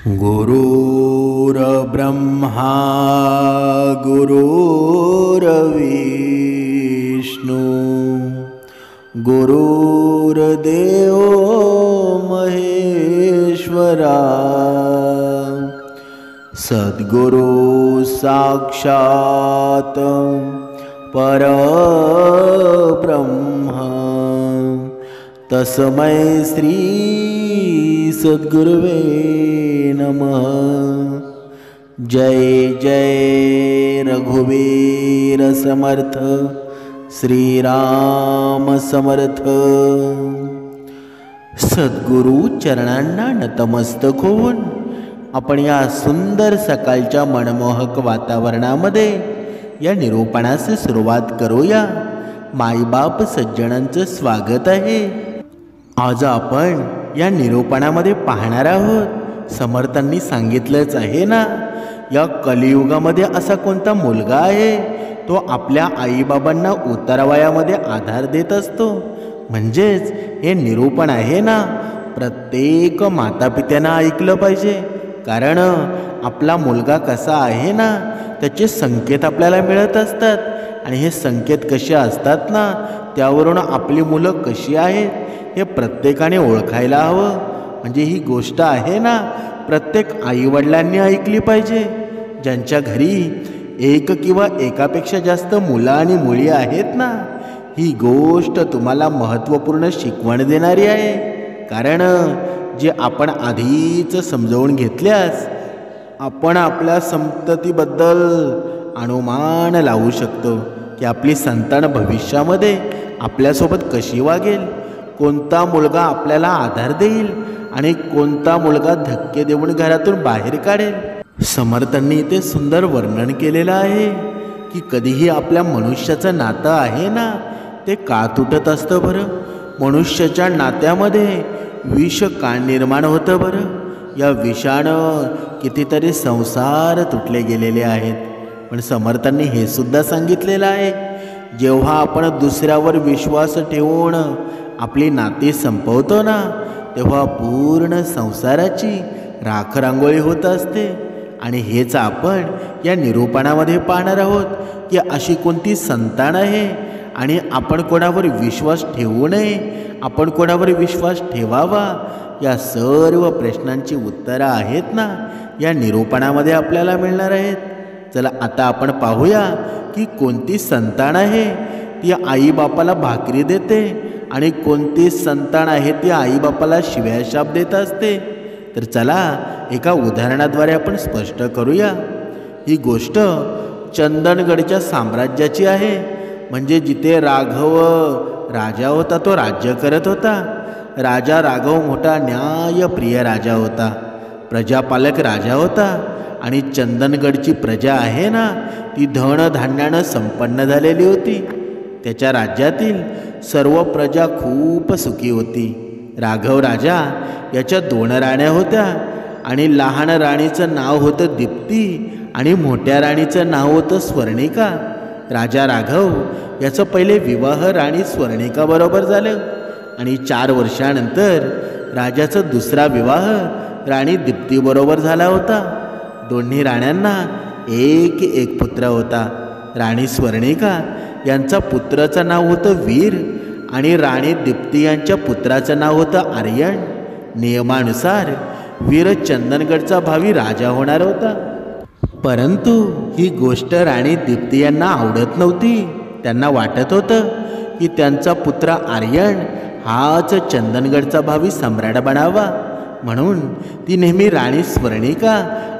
गुरुर्ब्रह्मा गुरुर्विष्णू गुरुर्देव महेश्वरा सद्गुरु साक्षात् परब्रह्म तस्मै श्री सद्गुरुवे नमः। जय जय रघुवीर समर्थ श्रीराम समर्थ। सद्गुरु चरणांना नतमस्तक होऊन आपण या सुंदर सकाळच्या मनमोहक वातावरणामध्ये या निरूपणास सुरुवात करूया। माईबाप सज्जनांचं स्वागत आहे। आज आपण या निरूपणामध्ये पाहणार आहोत, समर्थांनी सांगितलंच आहे ना, या कलियुगामध्ये असा कोणता मुलगा आहे तो आपल्या आईबाबांना उतारवयामध्ये आधार देत असतो। म्हणजेच हे निरूपण आहे ना, प्रत्येक मातापित्यानं ऐकलं पाहिजे, कारण आपला मुलगा कसा आहे ना त्याचे संकेत आपल्याला मिळत असतात, आणि हे संकेत कसे असतात ना त्यावरून आपली मुलं कशी आहेत हे प्रत्येकाने ओळखायला हवं। म्हणजे ही गोष्ट आहे ना प्रत्येक आईवडिलांनी ऐकली पाहिजे। ज्यांच्या घरी एक किंवा एकापेक्षा जास्त मुलं आणि मुली आहेत ना, ही गोष्ट तुम्हाला महत्त्वपूर्ण शिकवण देणारी आहे। कारण जे आपण आधीच समजावून घेतल्यास आपण आपल्या संततीबद्दल अनुमान लावू शकतो की आपली संतान भविष्यामध्ये आपल्यासोबत कशी वागेल, कोणता मुलगा आपल्याला आधार देईल आणि कोणता मुलगा धक्के देऊन घरातून बाहेर काढेल। समर्थांनी इथे सुंदर वर्णन केलेलं आहे की कधीही आपल्या मनुष्याचं नातं आहे ना ते का तुटत असतं बरं? मनुष्याच्या नात्यामध्ये विष का निर्माण होतं बरं? या विषानं कितीतरी संसार तुटले गेलेले आहेत। पण समर्थांनी हे सुद्धा सांगितलेलं आहे, जेव्हा आपण दुसऱ्यावर विश्वास ठेवून आपली नाती संपवतो ना तेव्हा पूर्ण संसाराची राखरांगोळी होत असते। आणि हेच आपण या निरूपणामध्ये पाहणार आहोत की अशी कोणती संतान आहे आणि आपण कोणावर विश्वास ठेवू नये, आपण कोणावर विश्वास ठेवावा, या सर्व प्रश्नांची उत्तरं आहेत ना या निरूपणामध्ये आपल्याला मिळणार आहेत। चला आता आपण पाहूया की कोणती संतान आहे ती आईबापाला भाकरी देते आणि कोणती संतान आहे ती आईबापाला शिव्या शाप देत असते। तर चला एका उदाहरणाद्वारे आपण स्पष्ट करूया। ही गोष्ट चंदनगडच्या साम्राज्याची आहे। म्हणजे जिथे राघव राजा होता तो राज्य करत होता। राजा राघव मोठा न्यायप्रिय राजा होता, प्रजापालक राजा होता, आणि चंदनगडची प्रजा आहे ना ती धनधान्यानं संपन्न झालेली होती। त्याच्या राज्यातील सर्व प्रजा खूप सुखी होती। राघव राजा याच्या 2 राण्या होत्या, आणि लहान राणीचं नाव होतं दीप्ती आणि मोठ्या राणीचं नाव होतं स्वर्णिका। राजा राघव याचं पहिले विवाह राणी स्वर्णिका बरोबर झालं, आणि 4 वर्षानंतर राजाचा दुसरा विवाह राणी दीप्ती बरोबर झाला होता। दोन्ही राण्यांना एक पुत्र होता। राणी स्वर्णिका यांचा पुत्राचं नाव होतं वीर, आणि राणी दीप्ती यांच्या पुत्राचं नाव होतं आर्यन। नियमानुसार वीर चंदनगडचा भावी राजा होणार होता, परंतु ही गोष्ट राणी दीप्ती यांना आवडत नव्हती। त्यांना वाटत होतं की त्यांचा पुत्र आर्यन हाच चंदनगडचा भावी सम्राट बनावा, म्हणून ती नेहमी राणी स्वर्णिका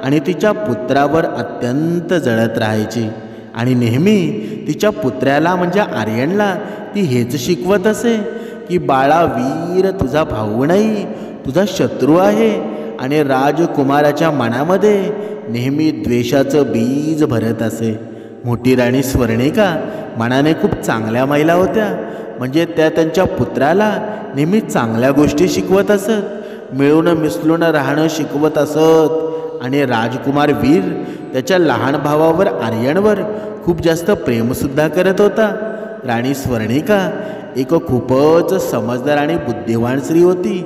आणि तिच्या पुत्रावर अत्यंत जळत राहायची, आणि नेहमी तिच्या पुत्राला म्हणजे आर्यनला ती हेच शिकवत असे की बाळा वीर तुझा भाऊ नाही, तुझा शत्रू आहे। आणि राजकुमाराच्या मनामध्ये नेहमी द्वेषाचं बीज भरत असे। मोठी राणी स्वर्णिका मनाने खूप चांगल्या महिला होत्या, म्हणजे त्या त्यांच्या पुत्राला नेहमी चांगल्या गोष्टी शिकवत असत, मिळून मिसळून राहणं शिकवत असत। आणि राजकुमार वीर त्याच्या लहान भावावर आर्यनवर खूप जास्त प्रेमसुद्धा करत होता। राणी स्वर्णिका एक खूपच समजदार आणि बुद्धिवान स्त्री होती।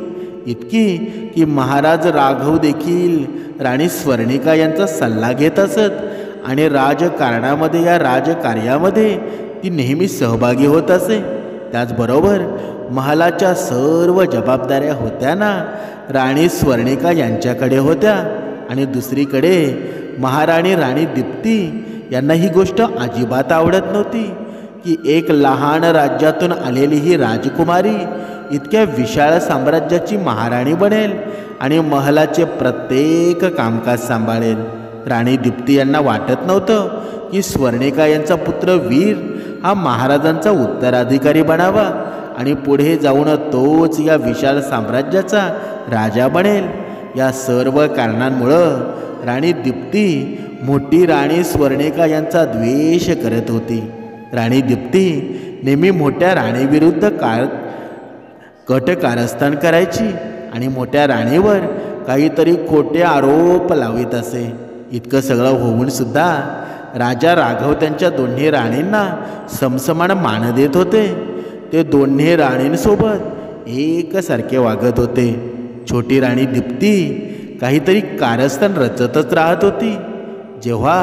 इतकी की महाराज राघव देखील राणी स्वर्णिका यांचा सल्ला घेत असत आणि राजकारणामध्ये या राजकार्यामध्ये ती नेहमी सहभागी होत असे। त्याचबरोबर महालाच्या सर्व जबाबदाऱ्या होत्या ना राणी स्वर्णिका यांच्याकडे होत्या आणि दुसरीकडे महाराणी राणी दीप्ती यांना ही गोष्ट अजिबात आवडत नव्हती की एक लहान राज्यातून आलेली ही राजकुमारी इतक्या विशाळ साम्राज्याची महाराणी बनेल आणि महलाचे प्रत्येक कामकाज सांभाळेल। राणी दीप्ती यांना वाटत नव्हतं की स्वर्णिका यांचा पुत्र वीर हा महाराजांचा उत्तराधिकारी बनावा आणि पुढे जाऊन तोच या विशाल साम्राज्याचा राजा बनेल। या सर्व कारणांमुळं राणी दीप्ती मोठी राणी स्वर्णिका यांचा द्वेष करत होती। राणी दीप्ती नेहमी मोठ्या राणीविरुद्ध कट कारस्थान करायची आणि मोठ्या राणीवर काहीतरी खोटे आरोप लावित असे। इतकं सगळं होऊन सुद्धा राजा राघव त्यांच्या दोन्ही राणींना समसमान मान देत होते। ते दोन्ही राणींसोबत एकसारखे वागत होते। छोटी राणी दीप्ती काहीतरी कारस्थान रचतच राहत होती। जेव्हा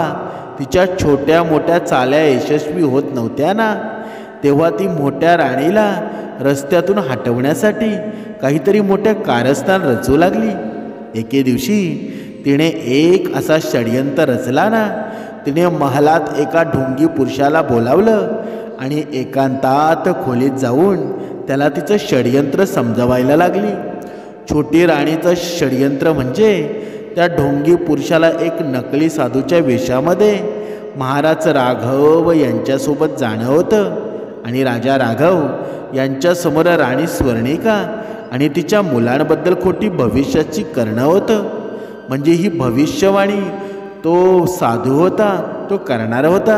तिच्या छोट्या मोठ्या चाल्या यशस्वी होत नव्हत्या ना तेव्हा ती मोठ्या राणीला रस्त्यातून हटवण्यासाठी काहीतरी मोठ्या कारस्थान रचू लागली। एके दिवशी तिने एक असा षडयंत्र रचला ना तिने महालात एका ढोंगी पुरुषाला बोलावलं आणि एकांतात खोलीत जाऊन त्याला तिचं षडयंत्र समजवायला लागली। छोटी राणीचं षडयंत्र म्हणजे त्या ढोंगी पुरुषाला एक नकली साधूच्या वेशामध्ये महाराज राघव यांच्यासोबत जाणं होतं आणि राजा राघव यांच्यासमोर राणी स्वर्णिका आणि तिच्या मुलांबद्दल खोटी भविष्याची करणं होतं। म्हणजे ही भविष्यवाणी तो साधू होता, तो करणार होता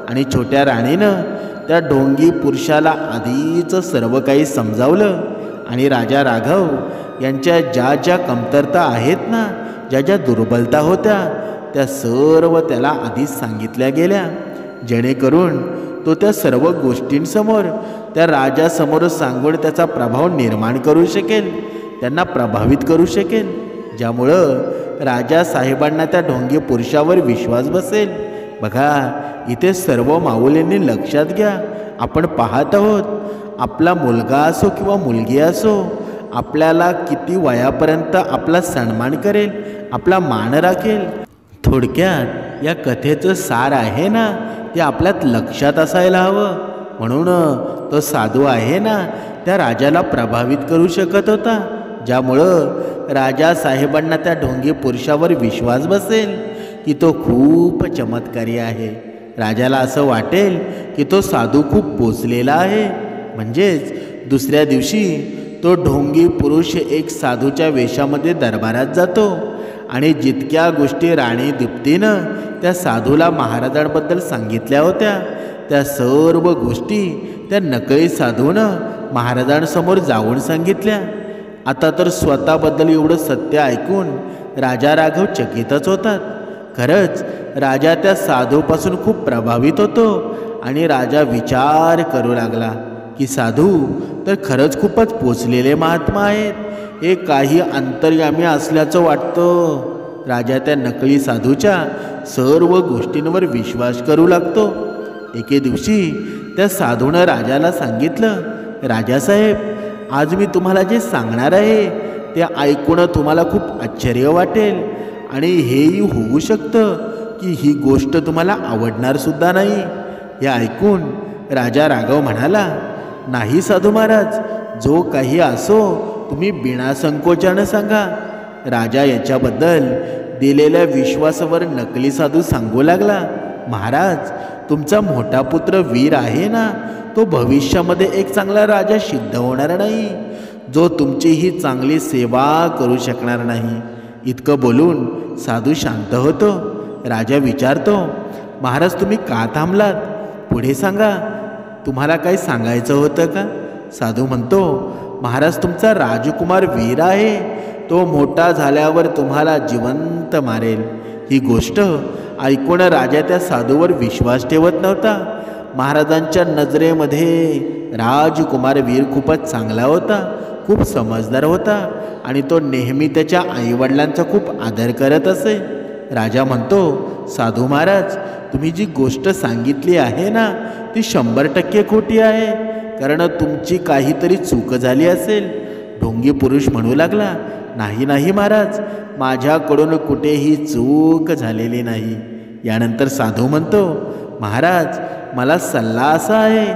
आणि छोट्या राणीनं त्या ढोंगी पुरुषाला आधीच सर्व काही समजावलं आणि राजा राघव यांच्या ज्या ज्या कमतरता आहेत ना, ज्या ज्या दुर्बलता होत्या त्या सर्व त्याला आधीच सांगितल्या गेल्या, जेणेकरून तो त्या सर्व गोष्टींसमोर त्या राजासमोर सांगून त्याचा प्रभाव निर्माण करू शकेल, त्यांना प्रभावित करू शकेल, ज्यामुळं राजा साहेबांना त्या ढोंगी पुरुषावर विश्वास बसेल। बघा इथे सर्व माऊलींनी लक्षात घ्या, आपण पाहत आहोत आपला मुलगा असो किंवा मुलगी असो आपल्याला किती वयापर्यंत आपला सन्मान करेल, आपला मान राखेल। थोडक्यात या कथेचं सार आहे ना ते आपल्यात लक्षात असायला हवं। म्हणून तो साधू आहे ना त्या राजाला प्रभावित करू शकत होता, ज्यामुळं राजा साहेबांना त्या ढोंगी पुरुषावर विश्वास बसेल की तो खूप चमत्कारी आहे। राजाला असं वाटेल की तो साधू खूप पोचलेला आहे। म्हणजेच दुसऱ्या दिवशी तो ढोंगी पुरुष एक साधूच्या वेशामध्ये दरबारात जातो आणि जितक्या गोष्टी राणी दीप्तीनं त्या साधूला महाराजांबद्दल सांगितल्या होत्या त्या सर्व गोष्टी त्या नकळी साधूनं महाराजांसमोर जाऊन सांगितल्या। आता तर स्वतःबद्दल एवढं सत्य ऐकून राजा राघव चकितच होतात। खरंच राजा त्या साधूपासून खूप प्रभावित होतो आणि राजा विचार करू लागला की साधू तर खरंच खूपच पोचलेले महात्मा आहेत, हे काही अंतर्यामी असल्याचं वाटतं। राजा त्या नकली साधूच्या सर्व गोष्टींवर विश्वास करू लागतो। एके दिवशी त्या साधूनं राजाला सांगितलं, राजासाहेब आज मी तुम्हाला जे सांगणार आहे ते ऐकून तुम्हाला खूप आश्चर्य वाटेल आणि हेही होऊ शकतं की ही गोष्ट तुम्हाला आवडणार सुद्धा नाही। हे ऐकून राजा राघव म्हणाला, नाही साधू महाराज, जो काही असो तुम्ही बिना संकोचानं सांगा। राजा याच्याबद्दल दिलेल्या विश्वासावर नकली साधू सांगू लागला, महाराज तुमचा मोठा पुत्र वीर आहे ना तो भविष्यामध्ये एक चांगला राजा सिद्ध होणार नाही, जो तुमची ही चांगली सेवा करू शकणार नाही। इतकं बोलून साधू शांत होतो। राजा विचारतो, महाराज तुम्ही का थांबलात, पुढे सांगा, तुम्हाला काही सांगायचं होतं का? साधू म्हणतो, महाराज तुमचा राजकुमार वीर आहे, तो मोठा झाल्यावर तुम्हाला जिवंत मारेल। ही गोष्ट ऐकून राजा त्या साधूवर विश्वास ठेवत नव्हता। महाराजांच्या नजरेमध्ये राजकुमार वीर खूपच चांगला होता, खूप समजदार होता आणि तो नेहमी त्याच्या आईवडिलांचा खूप आदर करत असे. राजा म्हणतो, साधू महाराज, तुम्ही जी गोष्ट सांगितली आहे ना ती 100% खोटी आहे, कारण तुमची काहीतरी चूक झाली असेल. ढोंगी पुरुष म्हणू लागला, नाही नाही महाराज, माझ्याकडून कुठेही चूक झालेली नाही. यानंतर साधू म्हणतो, महाराज, मला सल्ला असा आहे,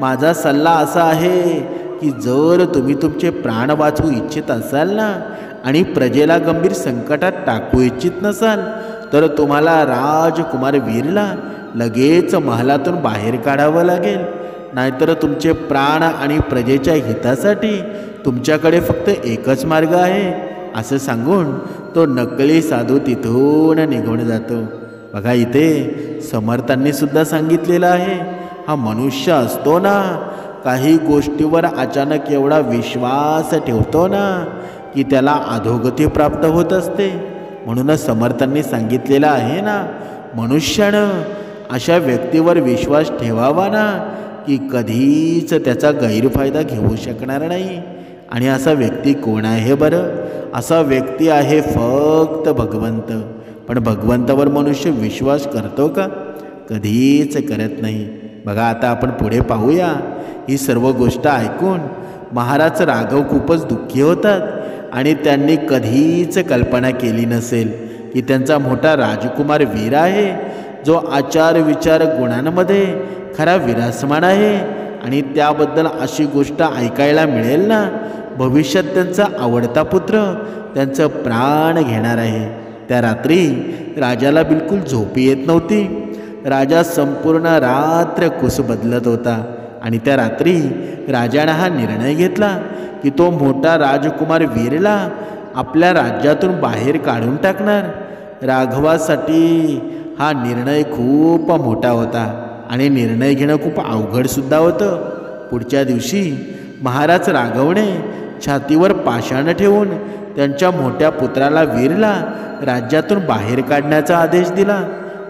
माझा सल्ला असा आहे की जर तुम्ही तुमचे प्राण वाचवू इच्छित असाल ना आणि प्रजेला गंभीर संकटात टाकू इच्छित नसाल तर तुम्हाला राजकुमार वीरला लगेच महलातून बाहेर काढावं लागेल. नाहीतर तुमचे प्राण आणि प्रजेच्या हितासाठी तुमच्याकडे फक्त एकच मार्ग आहे. असं सांगून तो नकली साधू तिथून निघून जातो. बघा, इथे समर्थांनी सुद्धा सांगितलेलं आहे, हा मनुष्य असतो ना, काही गोष्टीवर अचानक एवढा विश्वास ठेवतो ना की त्याला अधोगती प्राप्त होत असते. म्हणूनच समर्थांनी सांगितलेलं आहे ना, मनुष्यानं अशा व्यक्तीवर विश्वास ठेवावा ना की कधीच त्याचा गैरफायदा घेऊ शकणार नाही. आणि असा व्यक्ती कोण आहे बरं? असा व्यक्ती आहे फक्त भगवंत. पण भगवंतावर मनुष्य विश्वास करतो का? कधीच करत नाही. बघा, आता आपण पुढे पाहूया. ही सर्व गोष्ट ऐकून महाराज राघव खूपच दुःखी होतात आणि त्यांनी कधीच कल्पना केली नसेल की त्यांचा मोठा राजकुमार वीर आहे, जो आचार विचार गुणांमध्ये खरा विरासमान आहे. आणि त्याबद्दल अशी गोष्ट ऐकायला मिळेल ना, भविष्यात त्यांचा आवडता पुत्र त्यांचं प्राण घेणार आहे. त्या रात्री राजाला बिलकुल झोपी येत नव्हती. राजा संपूर्ण रात्र कुस बदलत होता आणि त्या रात्री राजाने हा निर्णय घेतला की तो मोठा राजकुमार वीरला आपल्या राज्यातून बाहेर काढून टाकणार. राघवासाठी हा निर्णय खूप मोठा होता आणि निर्णय घेणं खूप अवघडसुद्धा होतं. पुढच्या दिवशी महाराज राघवने छातीवर पाषाण ठेवून त्यांच्या मोठ्या पुत्राला वीरला राज्यातून बाहेर काढण्याचा आदेश दिला.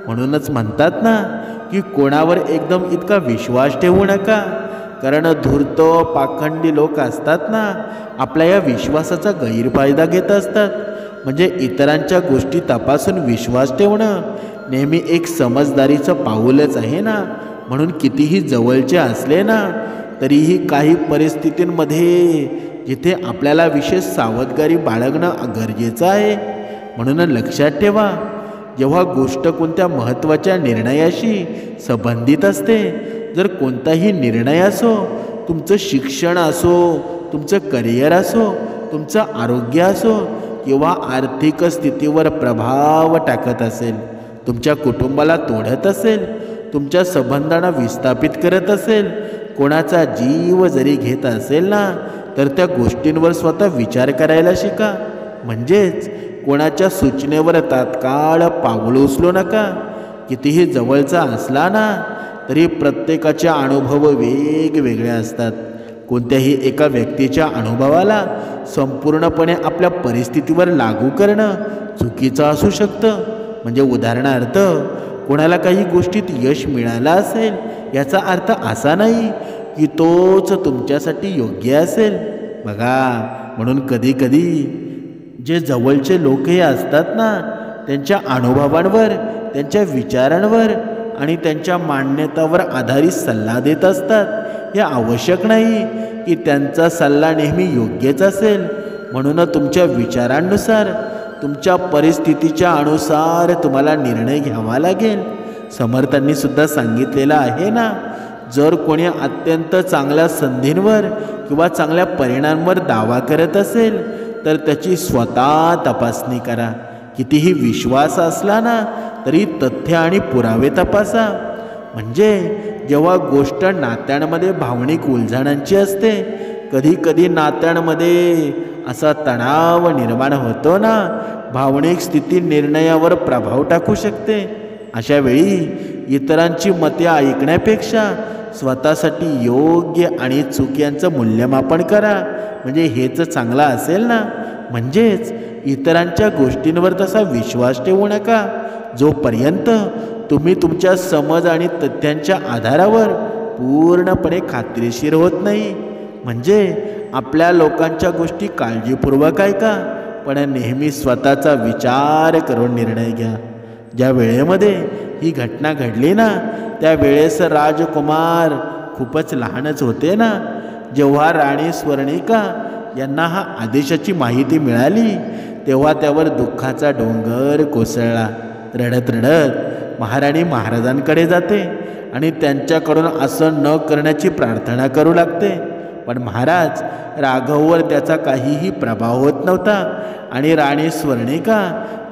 म्हणूनच म्हणतात ना की कोणावर एकदम इतका विश्वास ठेवू नका, कारण धूर्त पाखंडी लोक असतात ना, आपल्या या विश्वासाचा गैरफायदा घेत असतात. म्हणजे इतरांच्या गोष्टी तपासून विश्वास ठेवणं नेहमी एक समजदारीचं पाऊलच आहे ना. म्हणून कितीही जवळचे असले ना तरीही काही परिस्थितींमध्ये जिथे आपल्याला विशेष सावधगिरी बाळगणं गरजेचं आहे. म्हणून लक्षात ठेवा, जेव्हा गोष्ट कोणत्या महत्त्वाच्या निर्णयाशी संबंधित असते, जर कोणताही निर्णय असो, तुमचं शिक्षण असो, तुमचं करिअर असो, तुमचं आरोग्य असो किंवा आर्थिक स्थितीवर प्रभाव टाकत असेल, तुमच्या कुटुंबाला तोडत असेल, तुमच्या संबंधांना विस्थापित करत असेल, कोणाचा जीव जरी घेत असेल ना, तर त्या गोष्टींवर स्वतः विचार करायला शिका. म्हणजेच कोणाच्या सूचनेवर तात्काळ पाऊल उचलू नका. कितीही जवळचा असला ना तरी प्रत्येकाचे अनुभव वेगवेगळे असतात. कोणत्याही एका व्यक्तीच्या अनुभवाला संपूर्णपणे आपल्या परिस्थितीवर लागू करणं चुकीचं असू शकतं. म्हणजे उदाहरणार्थ, कोणाला काही गोष्टीत यश मिळालं असेल याचा अर्थ असा नाही की तोच तुमच्यासाठी योग्य असेल. बघा, म्हणून कधी कधी जे जवळचे लोक हे असतात ना, त्यांच्या अनुभवांवर, त्यांच्या विचारांवर आणि त्यांच्या मान्यतावर आधारित सल्ला देत असतात. हे आवश्यक नाही की त्यांचा सल्ला नेहमी योग्यच असेल. म्हणून तुमच्या विचारांनुसार, तुमच्या परिस्थितीच्या अनुसार तुम्हाला निर्णय घ्यावा लागेल. समर्थांनी सुद्धा सांगितलेलं आहे ना, जर कोणी अत्यंत चांगल्या संधींवर किंवा चांगल्या परिणामांवर दावा करत असेल तर त्याची स्वतः तपासणी करा. कितीही विश्वास असला ना तरी तथ्य आणि पुरावे तपासा. म्हणजे जेव्हा गोष्ट नात्यांमध्ये भावनिक उलझणांची असते, कधी कधी नात्यांमध्ये असा तणाव निर्माण होतो ना, भावनिक स्थिती निर्णयावर प्रभाव टाकू शकते. अशा वेळी इतरांची मते ऐकण्यापेक्षा स्वतःसाठी योग्य आणि चूक यांचं मूल्यमापन करा. म्हणजे हेच चांगलं असेल ना. म्हणजेच इतरांच्या गोष्टींवर तसा विश्वास ठेवू नका जोपर्यंत तुम्ही तुमच्या समज आणि तथ्यांच्या आधारावर पूर्णपणे खात्रीशीर होत नाही. म्हणजे आपल्या लोकांच्या गोष्टी काळजीपूर्वक ऐका, पण नेहमी स्वतःचा विचार करून निर्णय घ्या. ज्या वेळेमध्ये ही घटना घडली ना, त्या वेळेस राजकुमार खूपच लहानच होते ना. जेव्हा राणी स्वर्णिका यांना हा आदेशाची माहिती मिळाली, तेव्हा त्यावर दुःखाचा डोंगर कोसळला. रडत रडत महाराणी महाराजांकडे जाते आणि त्यांच्याकडून असं न करण्याची प्रार्थना करू लागते. पण महाराज राघववर त्याचा काहीही प्रभाव होत नव्हता आणि राणी स्वर्णिका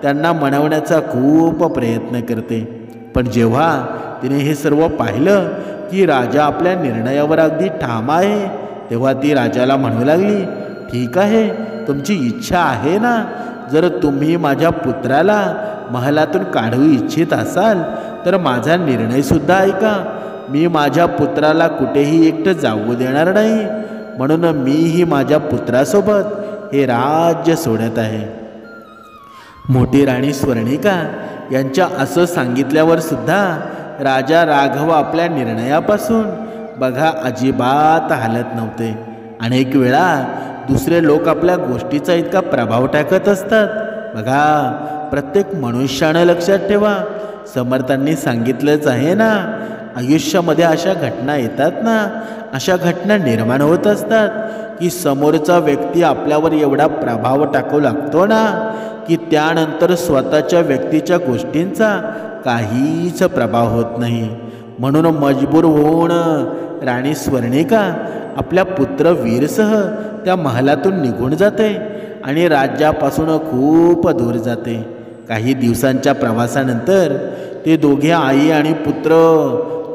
त्यांना मनवण्याचा खूप प्रयत्न करते. पण जेव्हा तिने हे सर्व पाहिलं की राजा आपल्या निर्णयावर अगदी ठाम आहे, तेव्हा ती राजाला म्हणू लागली, ठीक आहे, तुमची इच्छा आहे ना, जर तुम्ही माझ्या पुत्राला महलातून काढू इच्छित असाल तर माझा निर्णयसुद्धा ऐका. मी माझ्या पुत्राला कुठेही एकटं जाऊ देणार नाही, म्हणून मीही माझ्या पुत्रासोबत हे राज्य सोडत आहे. मोठी राणी स्वर्णिका यांच्या असं सांगितल्यावर सुद्धा राजा राघव आपल्या निर्णयापासून बघा अजिबात हालत नव्हते. अनेक वेळा दुसरे लोक आपल्या गोष्टीचा इतका प्रभाव टाकत असतात. बघा, प्रत्येक मनुष्यानं लक्षात ठेवा, समर्थांनी सांगितलंच आहे ना, आयुष्यामध्ये अशा घटना येतात ना, अशा घटना निर्माण होत असतात की समोरचा व्यक्ती आपल्यावर एवढा प्रभाव टाकू लागतो ना, की त्यानंतर स्वतःच्या व्यक्तीच्या गोष्टींचा काहीच प्रभाव होत नाही. म्हणून मजबूर होऊन राणी स्वर्णिका आपल्या पुत्र वीरसह त्या महलातून निघून जाते आणि राज्यापासून खूप दूर जाते. काही दिवसांच्या प्रवासानंतर ते दोघे आई आणि पुत्र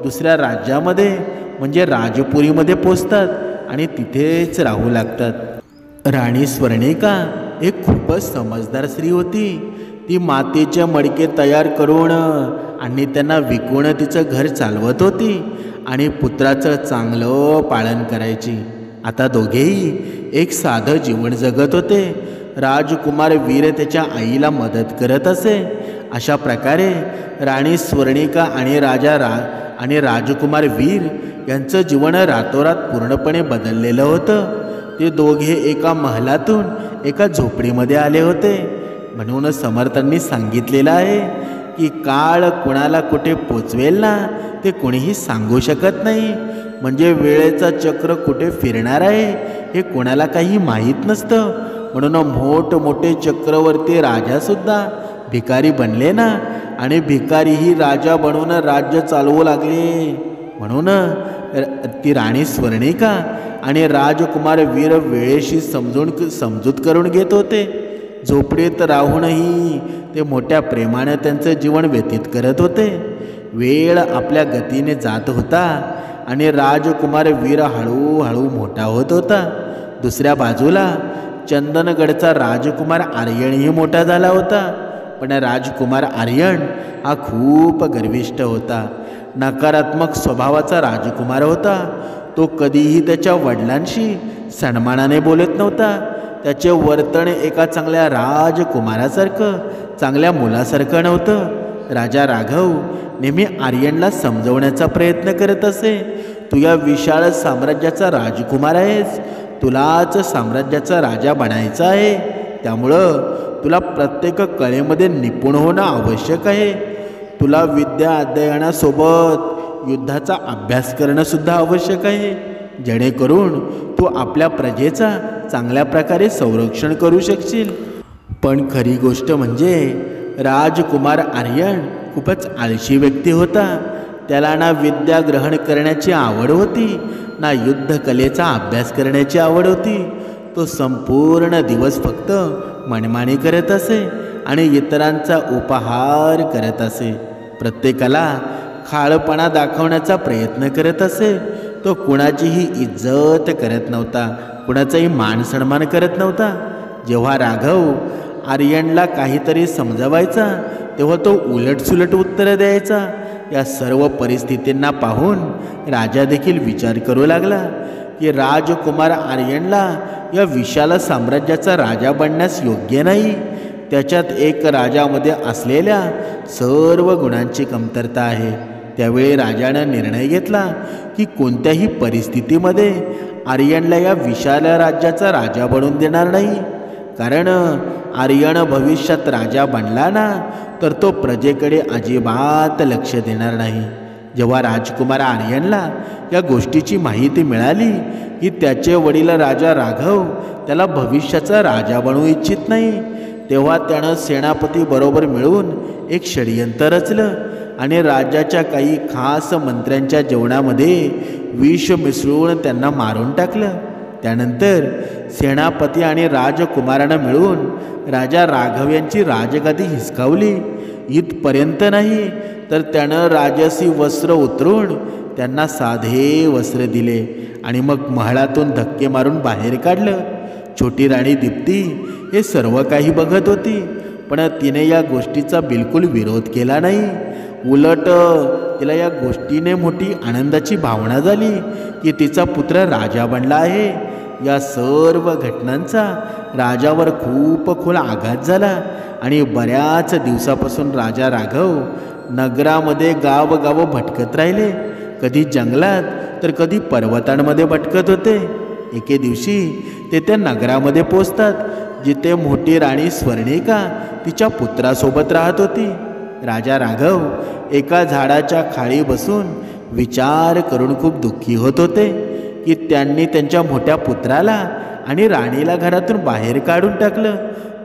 दुसऱ्या राज्यामध्ये म्हणजे राजपुरीमध्ये पोचतात आणि तिथेच राहू लागतात. राणी स्वर्णिका एक खूपच समजदार स्त्री होती. ती मातीचे मडके तयार करून आणि त्यांना विकून तिचं घर चालवत होती आणि पुत्राचं चांगलं पालन करायची. आता दोघेही एक साधं जीवन जगत होते. राजकुमार वीर त्याच्या आईला मदत करत असे. अशा प्रकारे राणी स्वर्णिका आणि राजकुमार वीर यांचं जीवन रातोरात पूर्णपणे बदललेलं होतं. ते दोघे एका महलातून एका झोपडीमध्ये आले होते. म्हणून समर्थांनी सांगितलेलं आहे की काळ कुणाला कुठे पोचवेल ना, ते कोणीही सांगू शकत नाही. म्हणजे वेळेचं चक्र कुठे फिरणार आहे हे कोणाला काही माहीत नसतं. म्हणून मोठमोठे चक्रवर्ती राजासुद्धा भिकारी बनले ना, आणि भिकारीही राजा बनवून राज्य चालवू लागले. म्हणून ती राणी स्वर्णिका आणि राजकुमार वीर वेळेशी समजूत करून घेत होते. झोपडीत राहूनही ते मोठ्या प्रेमाने त्यांचं जीवन व्यतीत करत होते. वेळ आपल्या गतीने जात होता आणि राजकुमार वीर हळूहळू मोठा होत होता. दुसऱ्या बाजूला चंदनगडचा राजकुमार आर्यनही मोठा झाला होता. पण राजकुमार आर्यन हा खूप गर्विष्ठ होता. नकारात्मक स्वभावाचा राजकुमार होता. तो कधीही त्याच्या वडिलांशी सन्मानाने बोलत नव्हता. त्याचे वर्तन एका चांगल्या राजकुमारासारखं, चांगल्या मुलासारखं नव्हतं. राजा राघव नेहमी आर्यनला समजवण्याचा प्रयत्न करत असे. तू या विशाळ साम्राज्याचा राजकुमार आहेस, तुलाच साम्राज्याचा राजा बनायचा आहे. त्यामुळं तुला प्रत्येक कलेमध्ये निपुण होणं आवश्यक आहे. तुला विद्या अध्ययनासोबत युद्धाचा अभ्यास करणंसुद्धा आवश्यक आहे, जेणेकरून तू आपल्या प्रजेचा चांगल्या प्रकारे संरक्षण करू शकशील. पण खरी गोष्ट म्हणजे राजकुमार आर्यन खूपच आळशी व्यक्ती होता. त्याला ना विद्या ग्रहण करण्याची आवड होती, ना युद्धकलेचा अभ्यास करण्याची आवड होती. तो संपूर्ण दिवस फक्त मनमानी करत असे आणि इतरांचा उपहार करत असे. प्रत्येकाला खाळपणा दाखवण्याचा प्रयत्न करत असे. तो कुणाचीही इज्जत करत नव्हता, कुणाचाही मान सन्मान करत नव्हता. जेव्हा राघव आर्यनला काहीतरी समजवायचा तेव्हा तो उलटसुलट उत्तरं द्यायचा. या सर्व परिस्थितींना पाहून राजा देखील विचार करू लागला की राजकुमार आर्यनला या विशाल साम्राज्याचा राजा बनण्यास योग्य नाही. त्याच्यात एक राजामध्ये असलेल्या सर्व गुणांची कमतरता आहे. त्यावेळी राजानं निर्णय घेतला की कोणत्याही परिस्थितीमध्ये आर्यनला या विशाल राज्याचा राजा बनवून देणार नाही. कारण आर्यन भविष्यात राजा बनला ना तर तो प्रजेकडे अजिबात लक्ष देणार नाही. जेव्हा राजकुमार आर्यनला या गोष्टीची माहिती मिळाली की त्याचे वडील राजा राघव त्याला भविष्याचा राजा बनवू इच्छित नाही, तेव्हा त्यानं सेनापती बरोबर मिळून एक षडयंत्र रचलं आणि राज्याच्या काही खास मंत्र्यांच्या जेवणामध्ये विष मिसळून त्यांना मारून टाकलं. त्यानंतर सेनापती आणि राजकुमारानं मिळून राजा राघव यांची राजगादी हिसकावली. इथपर्यंत नाही तर त्यानं राजसी वस्त्र उतरून त्यांना साधे वस्त्र दिले आणि मग महालातून धक्के मारून बाहेर काढलं. छोटी राणी दीप्ती हे सर्व काही बघत होती, पण तिने या गोष्टीचा बिलकुल विरोध केला नाही. उलट तिला या गोष्टीने मोठी आनंदाची भावना झाली की तिचा पुत्र राजा बनला आहे. या सर्व घटनांचा राजावर खूप खोल आघात झाला आणि बऱ्याच दिवसापासून राजा राघव नगरामध्ये गावगाव भटकत राहिले. कधी जंगलात तर कधी पर्वतांमध्ये भटकत होते. एके दिवशी ते त्या नगरामध्ये पोचतात जिथे मोठी राणी स्वर्णिका तिच्या पुत्रासोबत राहत होती. राजा राघव एका झाडाच्या खाली बसून विचार करून खूप दुःखी होत होते की त्यांनी त्यांच्या मोठ्या पुत्राला आणि राणीला घरातून बाहेर काढून टाकलं,